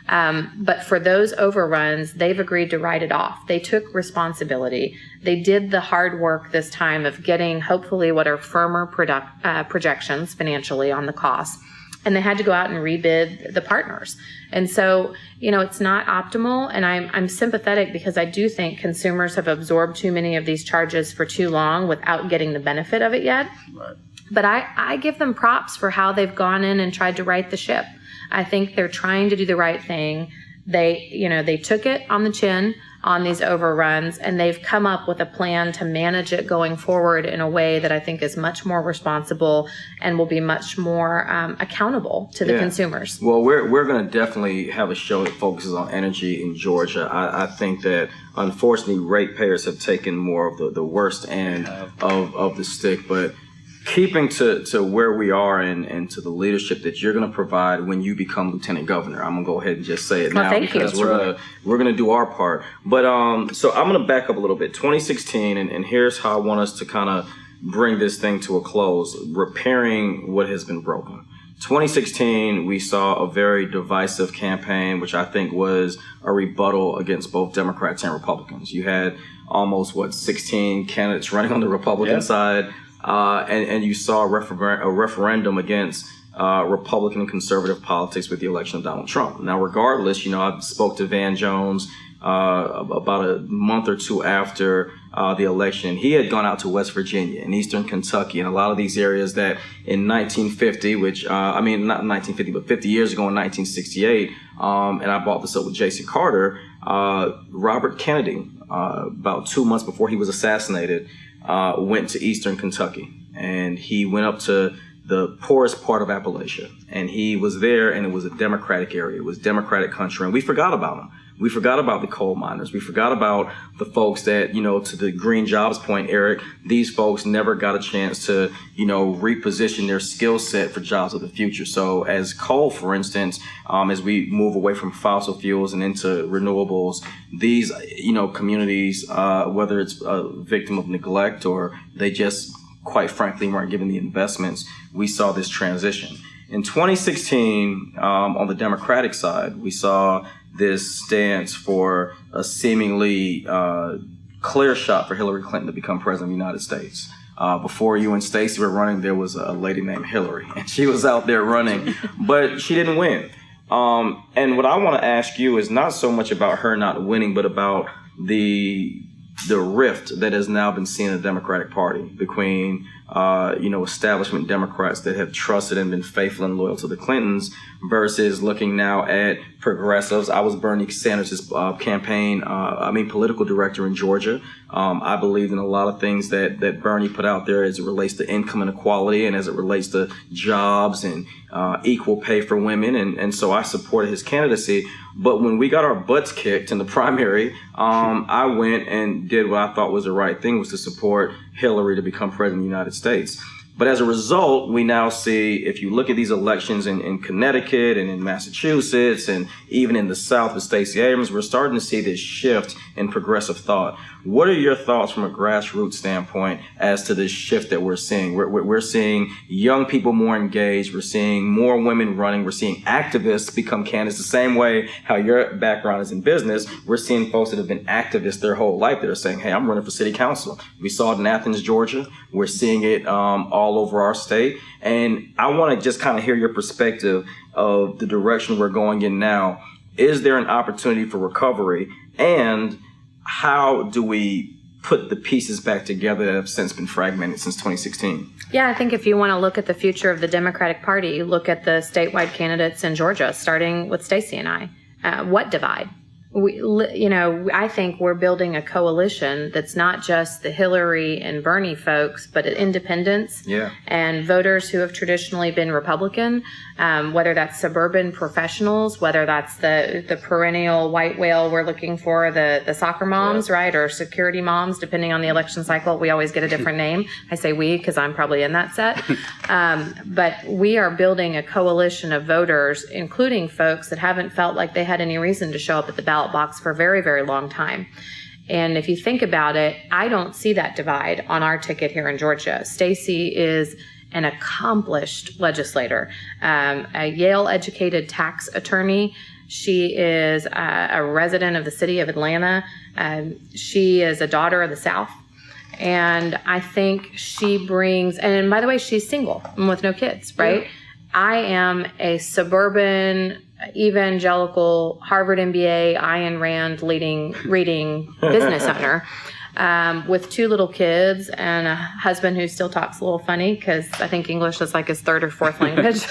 But for those overruns, they've agreed to write it off. They took responsibility. They did the hard work this time of getting hopefully what are firmer projections financially on the costs. And they had to go out and rebid the partners. And so, it's not optimal. And I'm sympathetic because I do think consumers have absorbed too many of these charges for too long without getting the benefit of it yet. Right. But I give them props for how they've gone in and tried to right the ship. I think they're trying to do the right thing. They took it on the chin on these overruns, and they've come up with a plan to manage it going forward in a way that I think is much more responsible and will be much more accountable to the consumers. Well, we're going to definitely have a show that focuses on energy in Georgia. I think that unfortunately ratepayers have taken more of the worst end of the stick, but keeping to where we are and to the leadership that you're going to provide when you become lieutenant governor. I'm going to go ahead and just say it now because we're going to do our part. But so I'm going to back up a little bit. 2016, and here's how I want us to kind of bring this thing to a close, repairing what has been broken. 2016, we saw a very divisive campaign, which I think was a rebuttal against both Democrats and Republicans. You had almost, 16 candidates running on the Republican side. And you saw a referendum against Republican and conservative politics with the election of Donald Trump. Now, regardless, I spoke to Van Jones about a month or two after the election. He had gone out to West Virginia and Eastern Kentucky and a lot of these areas that in 1950, not 1950, but 50 years ago in 1968, and I brought this up with Jason Carter, Robert Kennedy, about 2 months before he was assassinated, went to Eastern Kentucky, and he went up to the poorest part of Appalachia, and he was there, and it was a Democratic area. It was Democratic country, and we forgot about him. We forgot about the coal miners. We forgot about the folks that, to the green jobs point, Eric, these folks never got a chance to, reposition their skill set for jobs of the future. So as coal, for instance, as we move away from fossil fuels and into renewables, these, communities, whether it's a victim of neglect or they just, quite frankly, weren't given the investments, we saw this transition. In 2016, on the Democratic side, we saw this stance for a seemingly clear shot for Hillary Clinton to become president of the United States. Before you and Stacey were running, there was a lady named Hillary, and she was out there running, but she didn't win. And what I want to ask you is not so much about her not winning, but about the rift that has now been seen in the Democratic Party between, establishment Democrats that have trusted and been faithful and loyal to the Clintons versus looking now at progressives. I was Bernie Sanders' political director in Georgia. I believed in a lot of things that Bernie put out there as it relates to income inequality and as it relates to jobs and equal pay for women. And so I supported his candidacy. But when we got our butts kicked in the primary, I went and did what I thought was the right thing, was to support Hillary to become president of the United States. But as a result, we now see, if you look at these elections in Connecticut and in Massachusetts and even in the South with Stacey Abrams, we're starting to see this shift in progressive thought. What are your thoughts from a grassroots standpoint as to this shift that we're seeing? We're seeing young people more engaged. We're seeing more women running. We're seeing activists become candidates the same way how your background is in business. We're seeing folks that have been activists their whole life that are saying, hey, I'm running for city council. We saw it in Athens, Georgia. We're seeing it all over our state. And I want to just kind of hear your perspective of the direction we're going in now. Is there an opportunity for recovery? And how do we put the pieces back together that have since been fragmented since 2016? Yeah, I think if you want to look at the future of the Democratic Party, look at the statewide candidates in Georgia, starting with Stacey and I. What divide? I think we're building a coalition that's not just the Hillary and Bernie folks, but independents and voters who have traditionally been Republican, whether that's suburban professionals, whether that's the perennial white whale we're looking for, the soccer moms, right, or security moms, depending on the election cycle. We always get a different name. I say we because I'm probably in that set. But we are building a coalition of voters, including folks that haven't felt like they had any reason to show up at the ballot box for a very, very long time. And if you think about it, I don't see that divide on our ticket here in Georgia. Stacey is an accomplished legislator, a Yale-educated tax attorney. She is a resident of the city of Atlanta. She is a daughter of the South. And I think she brings, and by the way, she's single and with no kids, right? Yeah. I am a suburban evangelical Harvard MBA, Ayn Rand reading business owner with 2 little kids and a husband who still talks a little funny because I think English is like his 3rd or 4th language.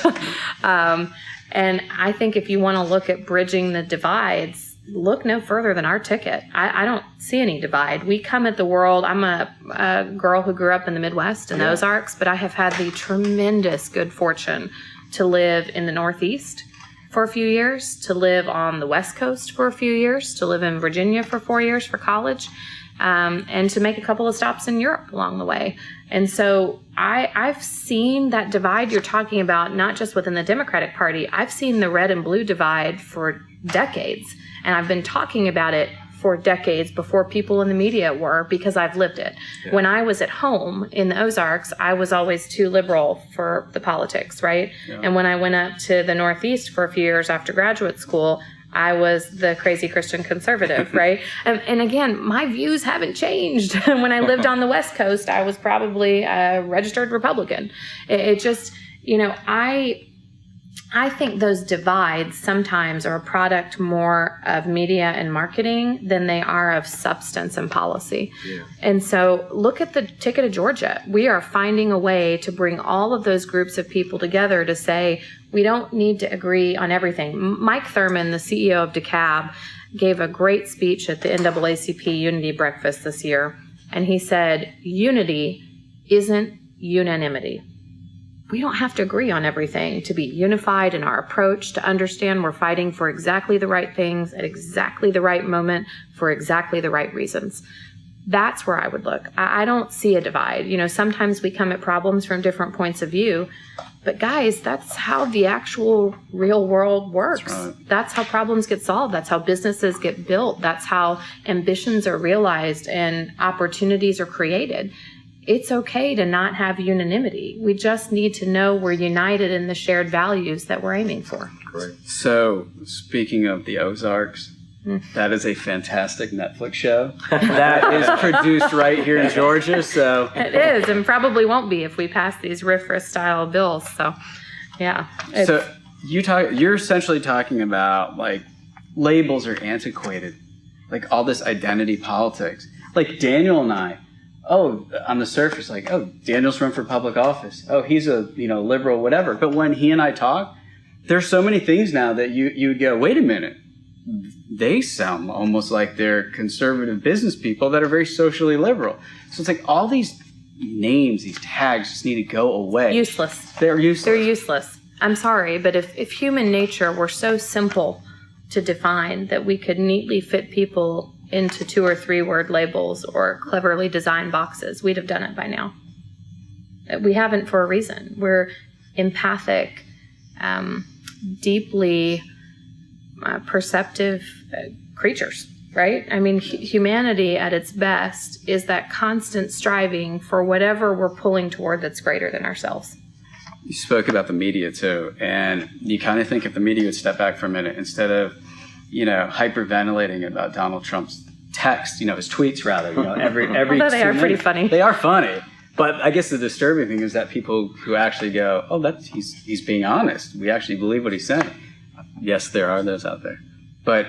And I think if you want to look at bridging the divides, look no further than our ticket. I don't see any divide. We come at the world. I'm a girl who grew up in the Midwest in the Ozarks, but I have had the tremendous good fortune to live in the Northeast for a few years, to live on the West Coast for a few years, to live in Virginia for 4 years for college, and to make a couple of stops in Europe along the way. And so I've seen that divide you're talking about, not just within the Democratic Party. I've seen the red and blue divide for decades, and I've been talking about it for decades before people in the media were, because I've lived it. Yeah. When I was at home in the Ozarks, I was always too liberal for the politics, right? Yeah. And when I went up to the Northeast for a few years after graduate school, I was the crazy Christian conservative, right? And again, my views haven't changed. When I lived on the West Coast, I was probably a registered Republican. It just, I think those divides sometimes are a product more of media and marketing than they are of substance and policy. Yeah. And so look at the ticket of Georgia. We are finding a way to bring all of those groups of people together to say, we don't need to agree on everything. Mike Thurman, the CEO of DeKalb, gave a great speech at the NAACP Unity Breakfast this year. And he said, unity isn't unanimity. We don't have to agree on everything to be unified in our approach, to understand we're fighting for exactly the right things at exactly the right moment for exactly the right reasons. That's where I would look. I don't see a divide. Sometimes we come at problems from different points of view, but guys, that's how the actual real world works. That's right. That's how problems get solved. That's how businesses get built. That's how ambitions are realized and opportunities are created. it's okay to not have unanimity. We just need to know we're united in the shared values that we're aiming for. Great. So, speaking of the Ozarks, that is a fantastic Netflix show that is produced right here in Georgia. So it is, and probably won't be if we pass these RFRA style bills. So, yeah. So you're essentially talking about like labels are antiquated, like all this identity politics. Like Daniel and I, on the surface, like, Daniel's run for public office. He's a liberal, whatever. But when he and I talk, there's so many things now that you would go, wait a minute. They sound almost like they're conservative business people that are very socially liberal. So it's like all these names, these tags just need to go away. Useless. They're useless. They're useless. I'm sorry, but if human nature were so simple to define that we could neatly fit people into 2 or 3 word labels or cleverly designed boxes, we'd have done it by now. We haven't for a reason. We're empathic, deeply perceptive creatures, right? I mean, humanity at its best is that constant striving for whatever we're pulling toward that's greater than ourselves. You spoke about the media too, and you kind of think if the media would step back for a minute instead of, hyperventilating about Donald Trump's text, his tweets rather, every. Although they are pretty funny. They are funny, but I guess the disturbing thing is that people who actually go, he's being honest. We actually believe what he's saying. Yes, there are those out there. But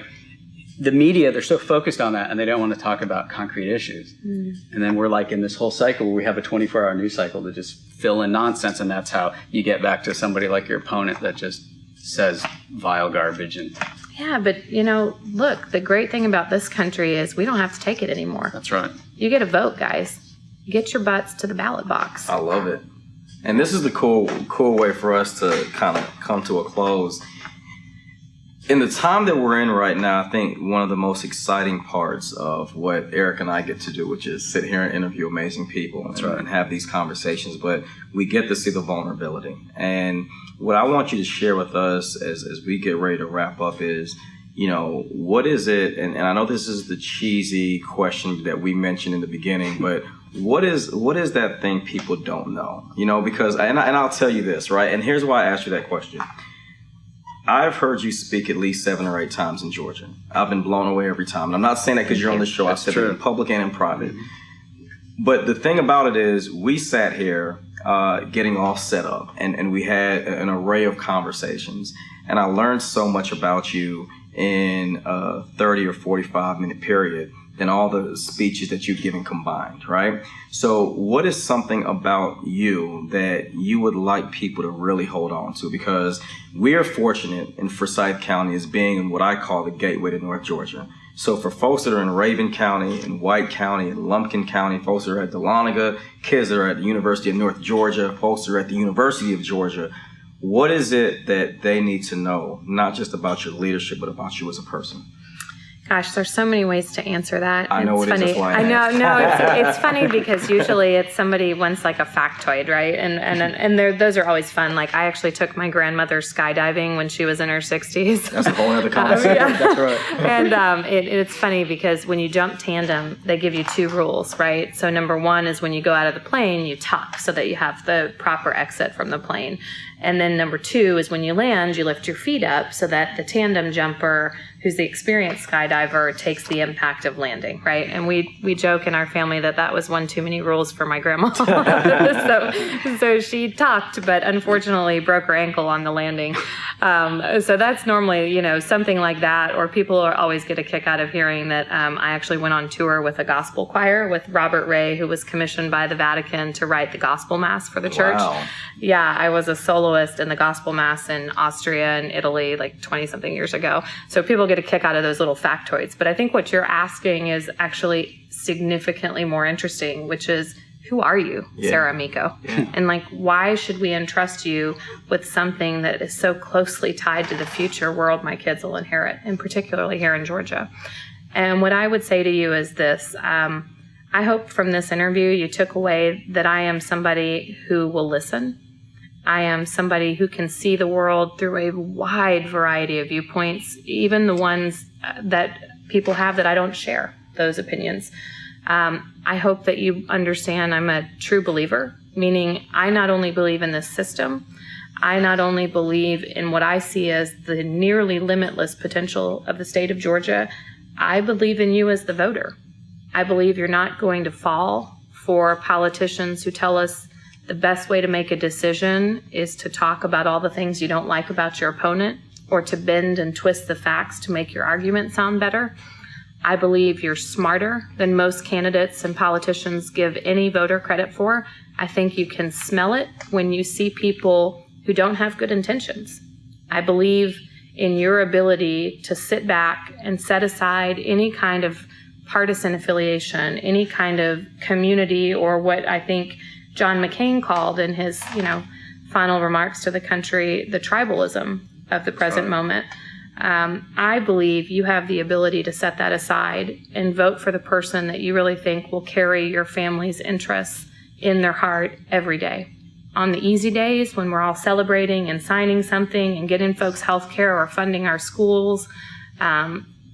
the media, they're so focused on that and they don't want to talk about concrete issues. And then we're like in this whole cycle where we have a 24-hour news cycle to just fill in nonsense, and that's how you get back to somebody like your opponent that just says vile garbage. Yeah, but, look, the great thing about this country is we don't have to take it anymore. That's right. You get a vote, guys. Get your butts to the ballot box. I love it. And this is the cool way for us to kind of come to a close. In the time that we're in right now, I think one of the most exciting parts of what Eric and I get to do, which is sit here and interview amazing people and have these conversations, but we get to see the vulnerability. And what I want you to share with us as we get ready to wrap up is, what is it, and I know this is the cheesy question that we mentioned in the beginning, but what is that thing people don't know? Because, and I'll tell you this, right? And here's why I asked you that question. I've heard you speak at least 7 or 8 times in Georgia. I've been blown away every time. And I'm not saying that because you're on the show. I've said it in public and in private. But the thing about it is we sat here getting all set up and we had an array of conversations. And I learned so much about you in a 30 or 45 minute period than all the speeches that you've given combined, right? So what is something about you that you would like people to really hold on to? Because we are fortunate in Forsyth County as being in what I call the gateway to North Georgia. So for folks that are in Raven County, in White County, in Lumpkin County, folks that are at Dahlonega, kids that are at the University of North Georgia, folks that are at the University of Georgia, what is it that they need to know, not just about your leadership, but about you as a person? Gosh, there's so many ways to answer that. I know it's it funny. is. That's why I know. No, it's funny because usually it's somebody wants like a factoid, right? And those are always fun. Like I actually took my grandmother skydiving when she was in her 60s. That's a whole other conversation. Yeah. That's right. And it's funny because when you jump tandem, they give you 2 rules, right? So number 1 is when you go out of the plane, you tuck so that you have the proper exit from the plane. And then number 2 is when you land, you lift your feet up so that the tandem jumper, who's the experienced skydiver, takes the impact of landing, right? And we joke in our family that was one too many rules for my grandma. so she tucked, but unfortunately broke her ankle on the landing. So that's normally, something like that. Or people always get a kick out of hearing that I actually went on tour with a gospel choir with Robert Ray, who was commissioned by the Vatican to write the gospel mass for the church. Wow. Yeah, I was a soloist in the gospel mass in Austria and Italy like 20-something years ago. So people get a kick out of those little factoids. But I think what you're asking is actually significantly more interesting, which is, who are you, Sarah Amico? Yeah. And why should we entrust you with something that is so closely tied to the future world my kids will inherit, and particularly here in Georgia? And what I would say to you is this. I hope from this interview you took away that I am somebody who will listen. I am somebody who can see the world through a wide variety of viewpoints, even the ones that people have that I don't share, those opinions. I hope that you understand I'm a true believer, meaning I not only believe in this system, I not only believe in what I see as the nearly limitless potential of the state of Georgia, I believe in you as the voter. I believe you're not going to fall for politicians who tell us the best way to make a decision is to talk about all the things you don't like about your opponent or to bend and twist the facts to make your argument sound better. I believe you're smarter than most candidates and politicians give any voter credit for. I think you can smell it when you see people who don't have good intentions. I believe in your ability to sit back and set aside any kind of partisan affiliation, any kind of community, or what I think John McCain called in his, final remarks to the country, the tribalism of the present moment. I believe you have the ability to set that aside and vote for the person that you really think will carry your family's interests in their heart every day. On the easy days when we're all celebrating and signing something and getting folks health care or funding our schools,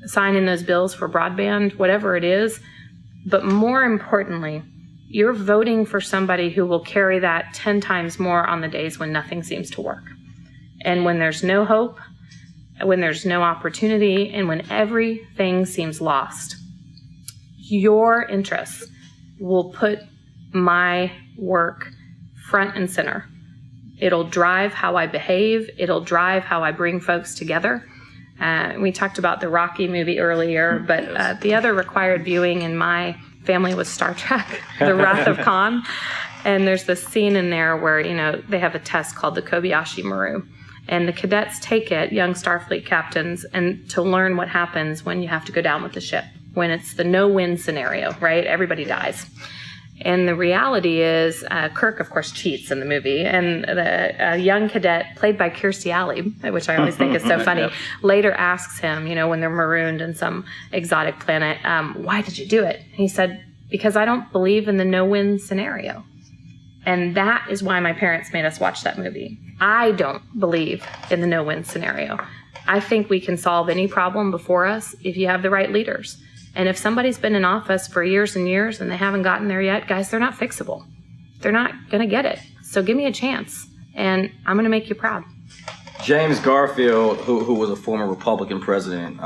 signing those bills for broadband, whatever it is. But more importantly, you're voting for somebody who will carry that 10 times more on the days when nothing seems to work. And when there's no hope, when there's no opportunity, and when everything seems lost, your interests will put my work front and center. It'll drive how I behave. It'll drive how I bring folks together. We talked about the Rocky movie earlier, but the other required viewing in my family was Star Trek, The Wrath of Khan. And there's this scene in there where, they have a test called the Kobayashi Maru. And the cadets take it, young Starfleet captains, and to learn what happens when you have to go down with the ship, when it's the no-win scenario, right? Everybody dies. And the reality is, Kirk, of course, cheats in the movie. And a young cadet, played by Kirstie Alley, which I always think is so funny, later asks him, when they're marooned in some exotic planet, why did you do it? And he said, because I don't believe in the no-win scenario. And that is why my parents made us watch that movie. I don't believe in the no-win scenario. I think we can solve any problem before us if you have the right leaders. And if somebody's been in office for years and years and they haven't gotten there yet, guys, they're not fixable. They're not going to get it. So give me a chance, and I'm going to make you proud. James Garfield, who was a former Republican president,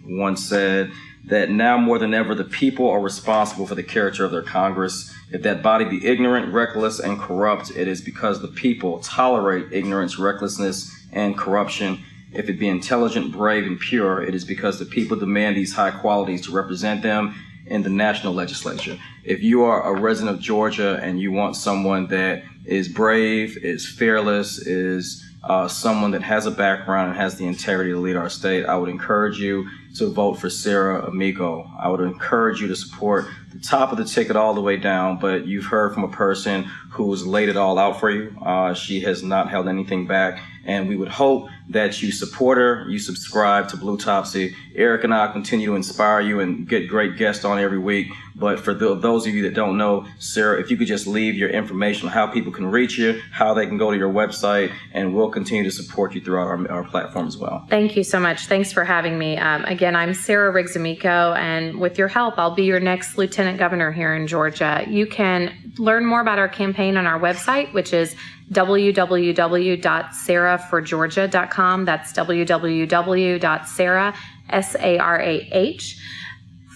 once said that now more than ever, the people are responsible for the character of their Congress. If that body be ignorant, reckless, and corrupt, it is because the people tolerate ignorance, recklessness, and corruption. If it be intelligent, brave, and pure, it is because the people demand these high qualities to represent them in the national legislature. If you are a resident of Georgia and you want someone that is brave, is fearless, is someone that has a background and has the integrity to lead our state, I would encourage you to vote for Sarah Amico. I would encourage you to support the top of the ticket all the way down, but you've heard from a person who's laid it all out for you. She has not held anything back, and we would hope that you support her, you subscribe to Bluetopsy. Eric and I continue to inspire you and get great guests on every week. But for those of you that don't know, Sarah, if you could just leave your information on how people can reach you, how they can go to your website, and we'll continue to support you throughout our platform as well. Thank you so much. Thanks for having me. Again, I'm Sarah Riggs Amico, and with your help, I'll be your next lieutenant governor here in Georgia. You can learn more about our campaign on our website, which is www.sarahforgeorgia.com. That's www.sarah, S-A-R-A-H,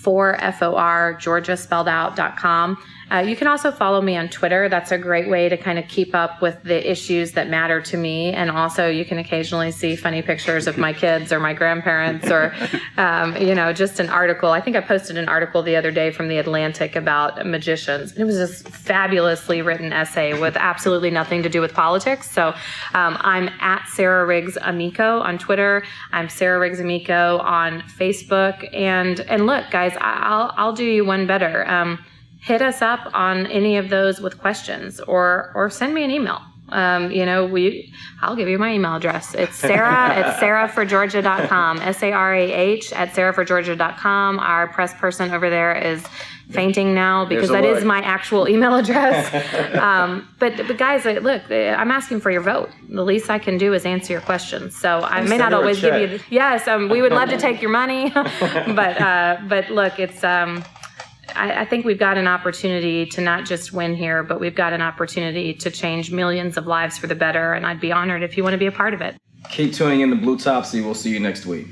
for Georgia spelled out.com. You can also follow me on Twitter. That's a great way to kind of keep up with the issues that matter to me. And also you can occasionally see funny pictures of my kids or my grandparents or, just an article. I think I posted an article the other day from The Atlantic about magicians. It was this fabulously written essay with absolutely nothing to do with politics. So I'm at Sarah Riggs Amico on Twitter. I'm Sarah Riggs Amico on Facebook. And look, guys, I'll do you one better. Hit us up on any of those with questions or send me an email. I'll give you my email address. It's Sarah at sarahforgeorgia.com, SARAH at sarahforgeorgia.com. Our press person over there is fainting now because that is my actual email address. But guys, look, I'm asking for your vote. The least I can do is answer your questions. So I may not always give you. Yes, we would love to take your money, but look, it's. I think we've got an opportunity to not just win here, but we've got an opportunity to change millions of lives for the better, and I'd be honored if you want to be a part of it. Keep tuning in to Bluetopsy. We'll see you next week.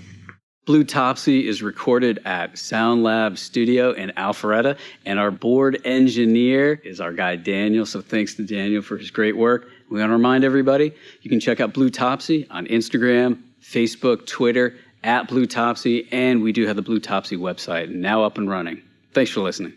Bluetopsy is recorded at Sound Lab Studio in Alpharetta, and our board engineer is our guy Daniel, so thanks to Daniel for his great work. We want to remind everybody, you can check out Bluetopsy on Instagram, Facebook, Twitter, @Bluetopsy, and we do have the Bluetopsy website now up and running. Thanks for listening.